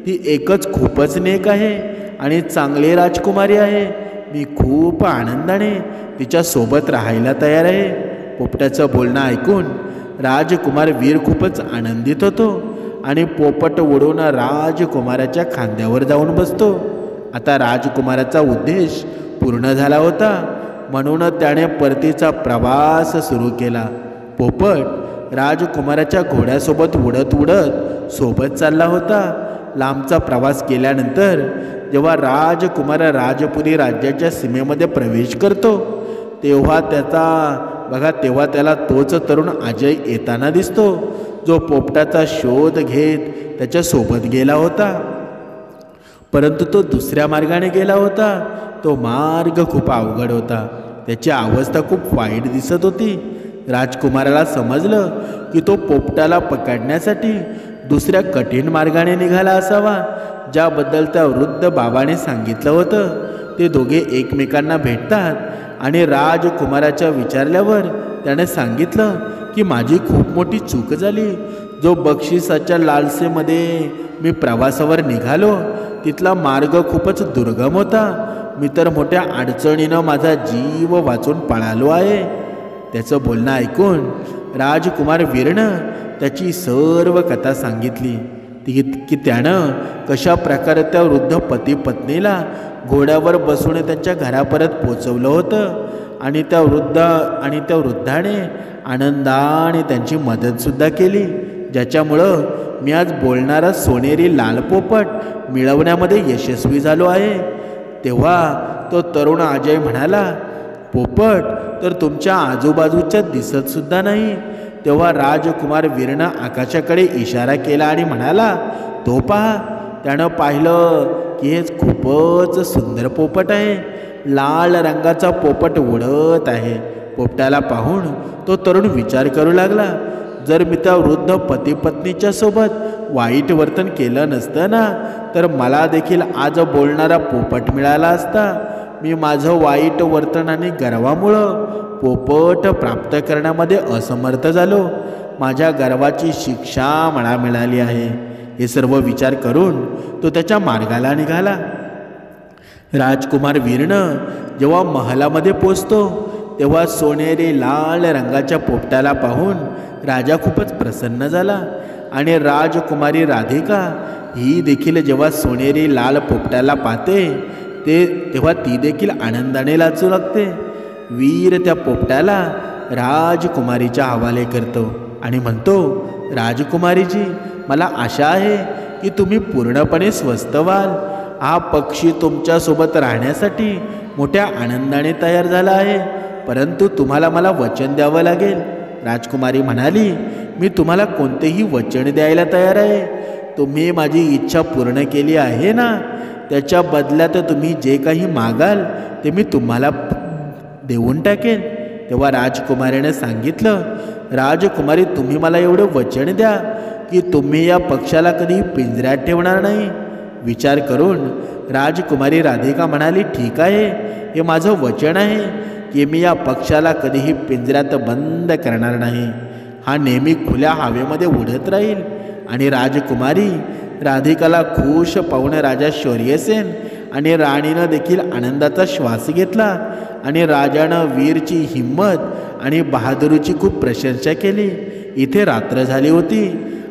ती एकच खूपच नेक आहे आणि चांगली राजकुमारी आहे. मी खूप आनंदाने तिच्यासोबत राहायला तयार आहे. पोपटाचं बोलणं ऐकून राजकुमार वीर खूपच आनंदित होतो आणि पोपट उडून राजकुमाराच्या खांद्यावर जाऊन बसतो. आता राजकुमाराचा उद्देश पूर्ण झाला होता, म्हणून त्याने परतीचा प्रवास सुरू केला. पोपट राजकुमाराच्या घोड्यासोबत उडत उडत सोबत चालला होता. लांबचा प्रवास केल्यानंतर जेव्हा राजकुमार राजपुरी राज्याच्या सीमेमध्ये प्रवेश करतो तेव्हा त्याला तोच तरुण अजय येताना दिसतो, जो पोपटाचा शोध घेत त्याच्या सोबत गेला होता. परंतु तो दुसऱ्या मार्गाने गेला होता. तो मार्ग खूप अवघड होता. त्याची अवस्था खूप वाईट दिसत होती. राजकुमाराला समजलं की तो पोपटाला पकडण्यासाठी दुसऱ्या कठीण मार्गाने निघाला असावा, ज्याबद्दल त्या वृद्ध बाबाने सांगितलं होतं. ते दोघे एकमेकांना भेटतात आणि राजकुमाराच्या विचारल्यावर त्याने सांगितलं की माझी खूप मोठी चूक झाली. जो बक्षिसाच्या लालसेमध्ये मी प्रवासावर निघालो, तिथला मार्ग खूपच दुर्गम होता. मी तर मोठ्या अडचणीनं माझा जीव वाचून पळालो आहे. त्याचं बोलणं ऐकून राजकुमार वीरनं त्याची सर्व कथा सांगितली. की त्यानं कशा प्रकारे त्या वृद्ध पती पत्नीला घोड्यावर बसून त्यांच्या घरापर्यंत पोचवलं होतं आणि त्या वृद्धाने आनंदाने त्यांची मदतसुद्धा केली, ज्याच्यामुळं मी आज बोलणारा सोनेरी लाल पोपट मिळवण्यामध्ये यशस्वी झालो आहे. तेव्हा तो तरुण अजय म्हणाला, पोपट तर तुमच्या आजूबाजूच्या दिसतसुद्धा नाही. तेव्हा राजकुमार वीरनं आकाशाकडे इशारा केला आणि म्हणाला, तो पहा. त्यानं पाहिलं की हे खूपच सुंदर पोपट आहे. लाल रंगाचा पोपट उडत आहे. पोपटाला पाहून तो तरुण विचार करू लागला, जर मी त्या वृद्ध पती पत्नीच्या सोबत वाईट वर्तन केलं नसतं ना, तर मला देखील आज बोलणारा पोपट मिळाला असता. मी माझं वाईट वर्तन आणि गर्वामुळं पोपट प्राप्त करण्यामध्ये असमर्थ झालो. माझ्या गर्वाची शिक्षा मला मिळाली आहे. हे सर्व विचार करून तो त्याच्या मार्गाला निघाला. राजकुमार वीरनं जेव्हा महालामध्ये पोचतो, तेव्हा सोनेरी लाल रंगाच्या पोपटाला पाहून राजा खूपच प्रसन्न झाला. आणि राजकुमारी राधिका ही देखील जेव्हा सोनेरी लाल पोपटाला पाहते, तेव्हा ती देखील आनंदाने नाचू लागते. वीर त्या पोपटाला राजकुमारीच्या हवाले करतो आणि म्हणतो, राजकुमारीजी, मला आशा आहे की तुम्ही पूर्णपणे स्वस्थ व्हाल. हा पक्षी तुमच्यासोबत राहण्यासाठी मोठ्या आनंदाने तयार झाला आहे, परंतु तुम्हाला मला वचन द्यावं लागेल. राजकुमारी म्हणाली, मी तुम्हाला कोणतेही वचन द्यायला तयार आहे. तुम्ही माझी इच्छा पूर्ण केली आहे ना, त्याच्या बदल्यात तुम्ही जे काही मागाल ते मी तुम्हाला देऊन टाकेन. तेव्हा राजकुमारीने सांगितलं, राजकुमारी, तुम्ही मला एवढं वचन द्या की तुम्ही या पक्षाला कधीही पिंजऱ्यात ठेवणार नाही. विचार करून राजकुमारी राधिका म्हणाली, ठीक आहे, हे माझं वचन आहे की मी या पक्षाला कधीही पिंजऱ्यात बंद करणार नाही. हा नेहमी खुल्या हवेमध्ये उडत राहील. आणि राजकुमारी राधिकाला खुश पाहून राजा शौर्यसेन आणि राणीनं देखील आनंदाचा श्वास घेतला. आणि राजानं वीरची हिंमत आणि बहादुरीची खूप प्रशंसा केली. इथे रात्र झाली होती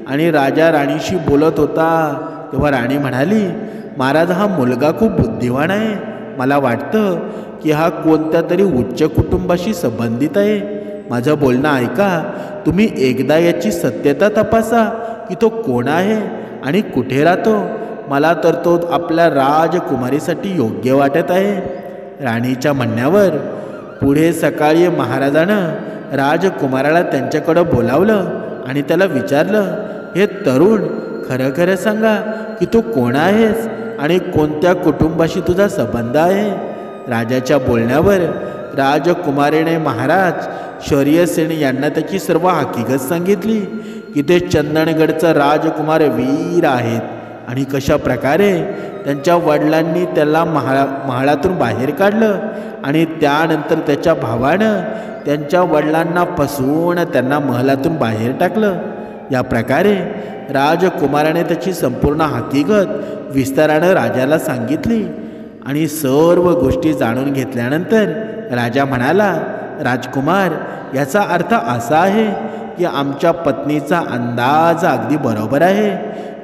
आणि राजा राणीशी बोलत होता. तेव्हा राणी म्हणाली, महाराज, हा मुलगा खूप बुद्धिवान आहे. मला वाटतं की हा कोणत्या तरी उच्च कुटुंबाशी संबंधित आहे. माझं बोलणं ऐका. तुम्ही एकदा याची सत्यता तपासा की तो कोण आहे आणि कुठे राहतो. मला तर तो आपल्या राजकुमारीसाठी योग्य वाटत आहे. राणीच्या म्हणण्यावर पुढे सकाळी महाराजानं राजकुमाराला त्यांच्याकडं बोलावलं आणि त्याला विचारलं, हे तरुण, खरं खरं सांगा की तू कोण आहेस आणि कोणत्या कुटुंबाशी तुझा संबंध आहे. राजाच्या बोलण्यावर राजकुमारीने महाराज शौर्यसेन यांना त्याची सर्व हकीकत सांगितली की ते चंदनगडचा राजकुमार वीर आहेत आणि कशा प्रकारे त्यांच्या वडिलांनी त्याला महालातून बाहेर काढलं आणि त्यानंतर त्याच्या भावानं त्यांच्या वडिलांना फसवून त्यांना महलातून बाहेर टाकलं. या प्रकारे राजकुमाराने त्याची संपूर्ण हकीकत विस्तारानं राजाला सांगितली. आणि सर्व गोष्टी जाणून घेतल्यानंतर राजा म्हणाला, राजकुमार, याचा अर्थ असा आहे की आमच्या पत्नीचा अंदाज अगदी बरोबर आहे.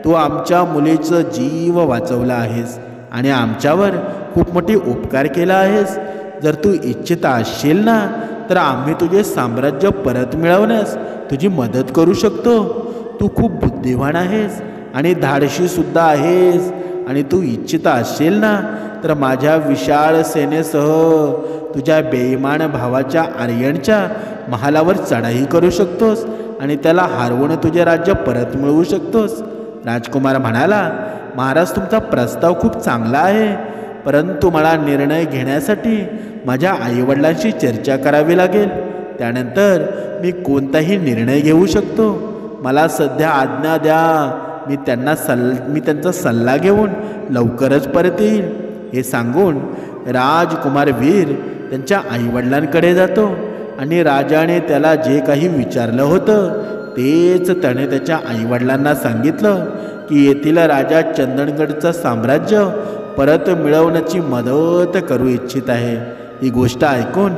तू आमच्या मुलीचं जीव वाचवला आहेस आणि आमच्यावर खूप मोठी उपकार केला आहेस. जर तू इच्छित असशील ना, तर आम्ही तुझे साम्राज्य परत मिळवण्यास तुझी मदत करू शकतो. तू खूप बुद्धिवान आहेस आणि धाडशीसुद्धा आहेस आणि तू इच्छित असशील ना, तर माझ्या विशाळ सेनेसह तुझ्या बेईमान भावाच्या आर्यनच्या महालावर चढाई करू शकतोस आणि त्याला हरवून तुझे राज्य परत मिळवू शकतोस. राजकुमार म्हणाला, महाराज तुमचा प्रस्ताव खूप चांगला आहे, परंतु मला निर्णय घेण्यासाठी माझ्या आईवडिलांशी चर्चा करावी लागेल. त्यानंतर मी कोणताही निर्णय घेऊ शकतो. मला सध्या आज्ञा द्या. मी त्यांचा सल्ला घेऊन लवकरच परत येईल. हे सांगून राजकुमार वीर त्यांच्या आईवडिलांकडे जातो आणि राजाने त्याला जे काही विचारलं होतं तेच त्याने त्याच्या आईवडिलांना सांगितलं की येथील राजा चंदनगडचं साम्राज्य परत मिळवण्याची मदत करू इच्छित आहे. ही गोष्ट ऐकून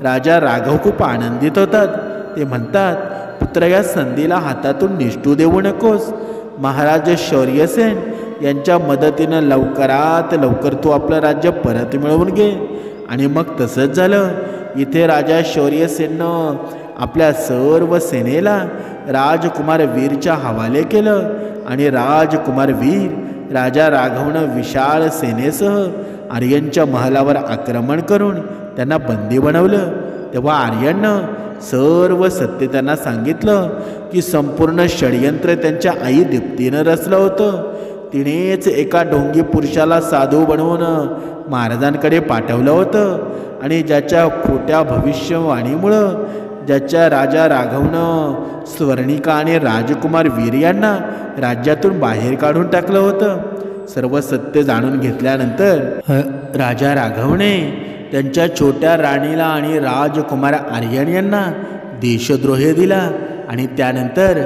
राजा राघव खूप आनंदित होतात. ते म्हणतात, पुत्र, या संधीला हातातून निष्ठू देऊ नकोस. महाराज शौर्यसेन यांच्या मदतीनं लवकरात लवकर तू आपलं राज्य परत मिळवून घे. आणि मग तसंच झालं. इथे राजा शौर्यसेननं आपल्या सर्व सेनेला राजकुमार वीरच्या हवाले केलं आणि राजकुमार वीर राजा राघवनं विशाळ सेनेसह आर्यांच्या महालावर आक्रमण करून त्यांना बंदी बनवलं. तेव्हा आर्यांनं सर्व सत्य त्यांना सांगितलं की संपूर्ण षडयंत्र त्यांच्या आई दीप्तीनं रचलं होतं. तिनेच एका ढोंगी पुरुषाला साधू बनवून महाराजांकडे पाठवलं होतं आणि ज्याच्या खोट्या भविष्यवाणीमुळं ज्याच्या राजा राघवनं स्वर्णिका आणि राजकुमार वीर यांना राज्यातून बाहेर काढून टाकलं होतं. सर्व सत्य जाणून घेतल्यानंतर राजा राघवने त्यांच्या छोट्या राणीला आणि राजकुमार आर्यन यांना देशद्रोह दिला आणि त्यानंतर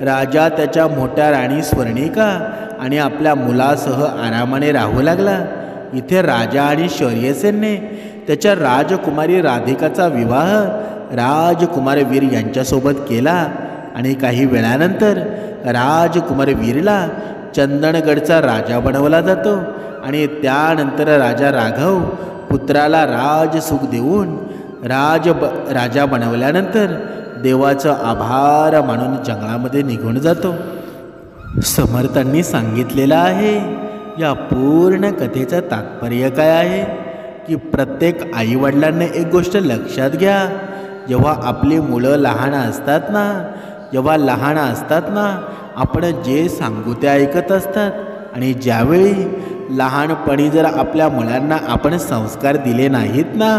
राजा त्याच्या मोठ्या राणी स्वर्णिका आणि आपल्या मुलासह आरामाने राहू लागला. इथे राजा आणि शौर्यसेनने त्याच्या राजकुमारी राधिकाचा विवाह राजकुमार वीर यांच्यासोबत केला आणि काही वेळानंतर राजकुमार वीरला चंदनगडचा राजा बनवला जातो आणि त्यानंतर राजा राघव पुत्राला राजसुख देऊन राजा बनवल्यानंतर देवाचं आभार मानून जंगलामध्ये निघून जातो. समर्थांनी सांगितलेलं आहे, या पूर्ण कथेचं तात्पर्य काय आहे की प्रत्येक आईवडिलांनी एक गोष्ट लक्षात घ्या. जेव्हा आपली मुलं लहान असतात ना आपण जे सांगू ते ऐकत असतात. आणि ज्यावेळी लहानपणी जर आपल्या मुलांना आपण संस्कार दिले नाहीत ना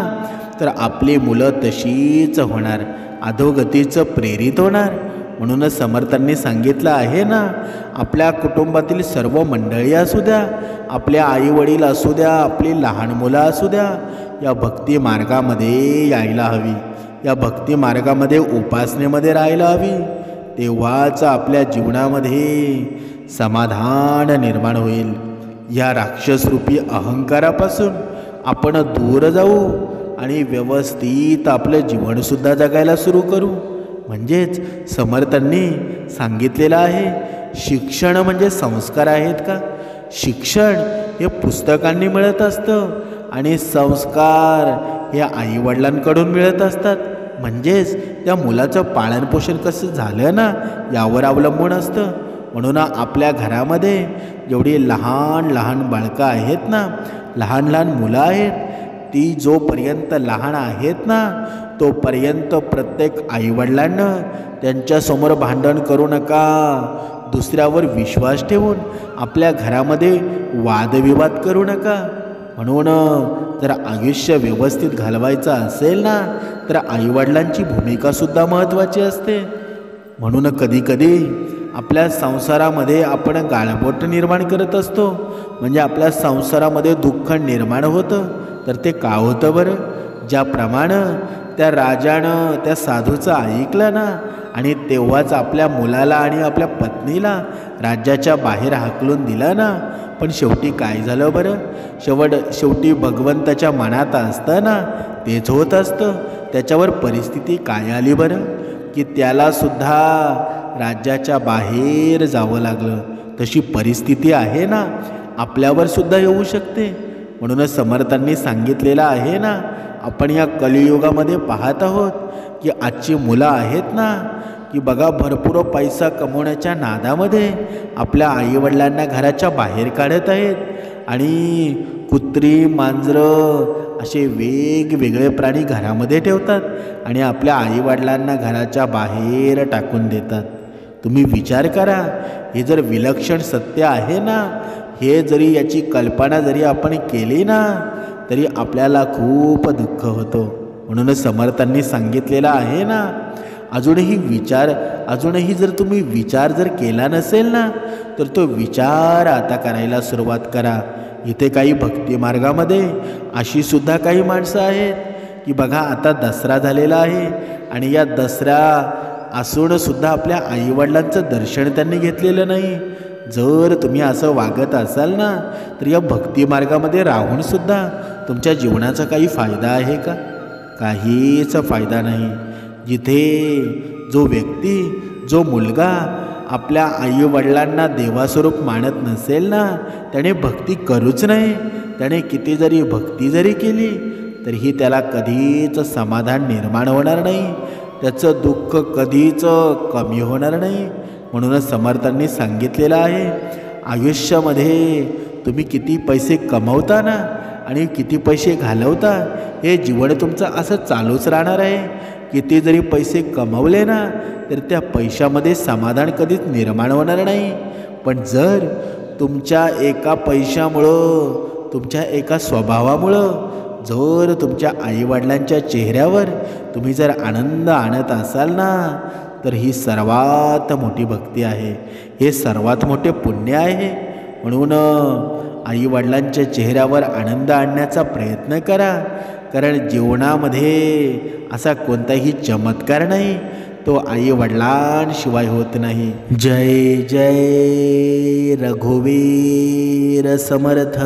तर आपली मुलं तशीच होणार, अधोगतीचं प्रेरित होणार. म्हणूनच समर्थांनी सांगितलं आहे ना, आपल्या कुटुंबातील सर्व मंडळी असू द्या, आपल्या आईवडील असू द्या, आपली लहान मुलं असू द्या, या भक्ती मार्गामध्ये यायला हवी. या भक्ती मार्गामध्ये उपासनेमध्ये राहायला हवी. तेव्हाच आपल्या जीवनामध्ये समाधान निर्माण होईल. या राक्षसरूपी अहंकारापासून आपण दूर जाऊ आणि व्यवस्थित आपलं जीवनसुद्धा जगायला सुरू करू. म्हणजेच समर्थांनी सांगितलेलं आहे, शिक्षण म्हणजे संस्कार आहेत का? शिक्षण हे पुस्तकांनी मिळत असतं आणि संस्कार हे आईवडिलांकडून मिळत असतात. म्हणजेच त्या मुलाचं पालनपोषण कसं झालं ना यावर अवलंबून असतं. म्हणून आपल्या घरामध्ये जेवढी लहान लहान बाळकं आहेत ना, लहान लहान मुलं आहेत, ती जोपर्यंत लहान आहेत ना तोपर्यंत प्रत्येक आईवडिलांनं त्यांच्यासमोर भांडण करू नका. दुसऱ्यावर विश्वास ठेवून आपल्या घरामध्ये वादविवाद करू नका. म्हणून जर आयुष्य व्यवस्थित घालवायचं असेल ना तर आईवडिलांची भूमिकासुद्धा महत्त्वाची असते. म्हणून कधीकधी आपल्या संसारामध्ये आपण गाळबोट निर्माण करत असतो. म्हणजे आपल्या संसारामध्ये दुःख निर्माण होतं. तर ते का होतं बरं? ज्याप्रमाणे त्या राजानं त्या साधूचं ऐकलं ना आणि तेव्हाच आपल्या मुलाला आणि आपल्या पत्नीला राज्याच्या बाहेर हाकलून दिलं ना, पण शेवटी काय झालं बरं? शेवटी भगवंताच्या मनात असतं ना तेच होत असतं. त्याच्यावर परिस्थिती काय आली बरं की त्यालासुद्धा राज्याच्या बाहेर जावं लागलं. तशी परिस्थिती आहे ना आपल्यावर सुद्धा येऊ शकते. म्हणूनच समर्थांनी सांगितलेलं आहे ना, आपण या कलियुगामध्ये पाहत आहोत की आजची मुलं आहेत ना की बघा भरपूर पैसा कमवण्याच्या नादामध्ये आपल्या आईवडिलांना घराच्या बाहेर काढत आहेत आणि कुत्री, मांजरं असे वेगवेगळे प्राणी घरामध्ये ठेवतात आणि आपल्या आईवडिलांना घराच्या बाहेर टाकून देतात. तुम्ही विचार करा, हे जर विलक्षण सत्य आहे ना, हे जरी याची कल्पना जरी आपण केली ना, तरी आपल्याला खूप दुःख होतो. म्हणूनच समर्थांनी सांगितलेलं आहे ना, अजूनही जर तुम्ही विचार जर केला नसेल ना, तर तो विचार आता करायला सुरुवात करा. इथे काही भक्ती मार्गामध्ये अशी सुद्धा काही माणसं आहेत की बघा, आता दसरा झालेला आहे आणि या दसरा असून सुद्धा आपल्या आईवडिलांचं दर्शन त्यांनी घेतलेलं नाही. जर तुम्ही असं वागत असाल ना, तर या भक्ती मार्गामध्ये राहून सुद्धा तुमच्या जीवनाचा काही फायदा आहे का? काहीच फायदा नाही. जिथे जो मुलगा आपल्या आईवडिलांना देवास्वरूप मानत नसेल ना, त्याने भक्ती करूच नाही. त्याने किती जरी भक्ती जरी केली तरीही त्याला कधीच समाधान निर्माण होणार नाही. त्याचं दुःख कधीच कमी होणार नाही. म्हणूनच समर्थांनी सांगितलेलं आहे, आयुष्यामध्ये तुम्ही किती पैसे कमवता ना आणि किती पैसे घालवता, हे जीवन तुमचं असं चालूच राहणार आहे. किती जरी पैसे कमवले ना, तर त्या पैशामध्ये समाधान कधीच निर्माण होणार नाही. पण जर तुमच्या एका पैशामुळं, तुमच्या एका स्वभावामुळं जर तुमच्या आईवडिलांच्या चेहऱ्यावर तुम्ही जर आनंद आणत असाल ना, तर ही सर्वात मोठी भक्ती आहे, हे सर्वात मोठे पुण्य आहे. म्हणून आईवडिलांच्या चेहऱ्यावर आनंद आणण्याचा प्रयत्न करा. कारण जीवनामध्ये असा कोणताही चमत्कार नाही, तो आईवडिलांशिवाय होत नाही. जय जय रघुवीर समर्थ.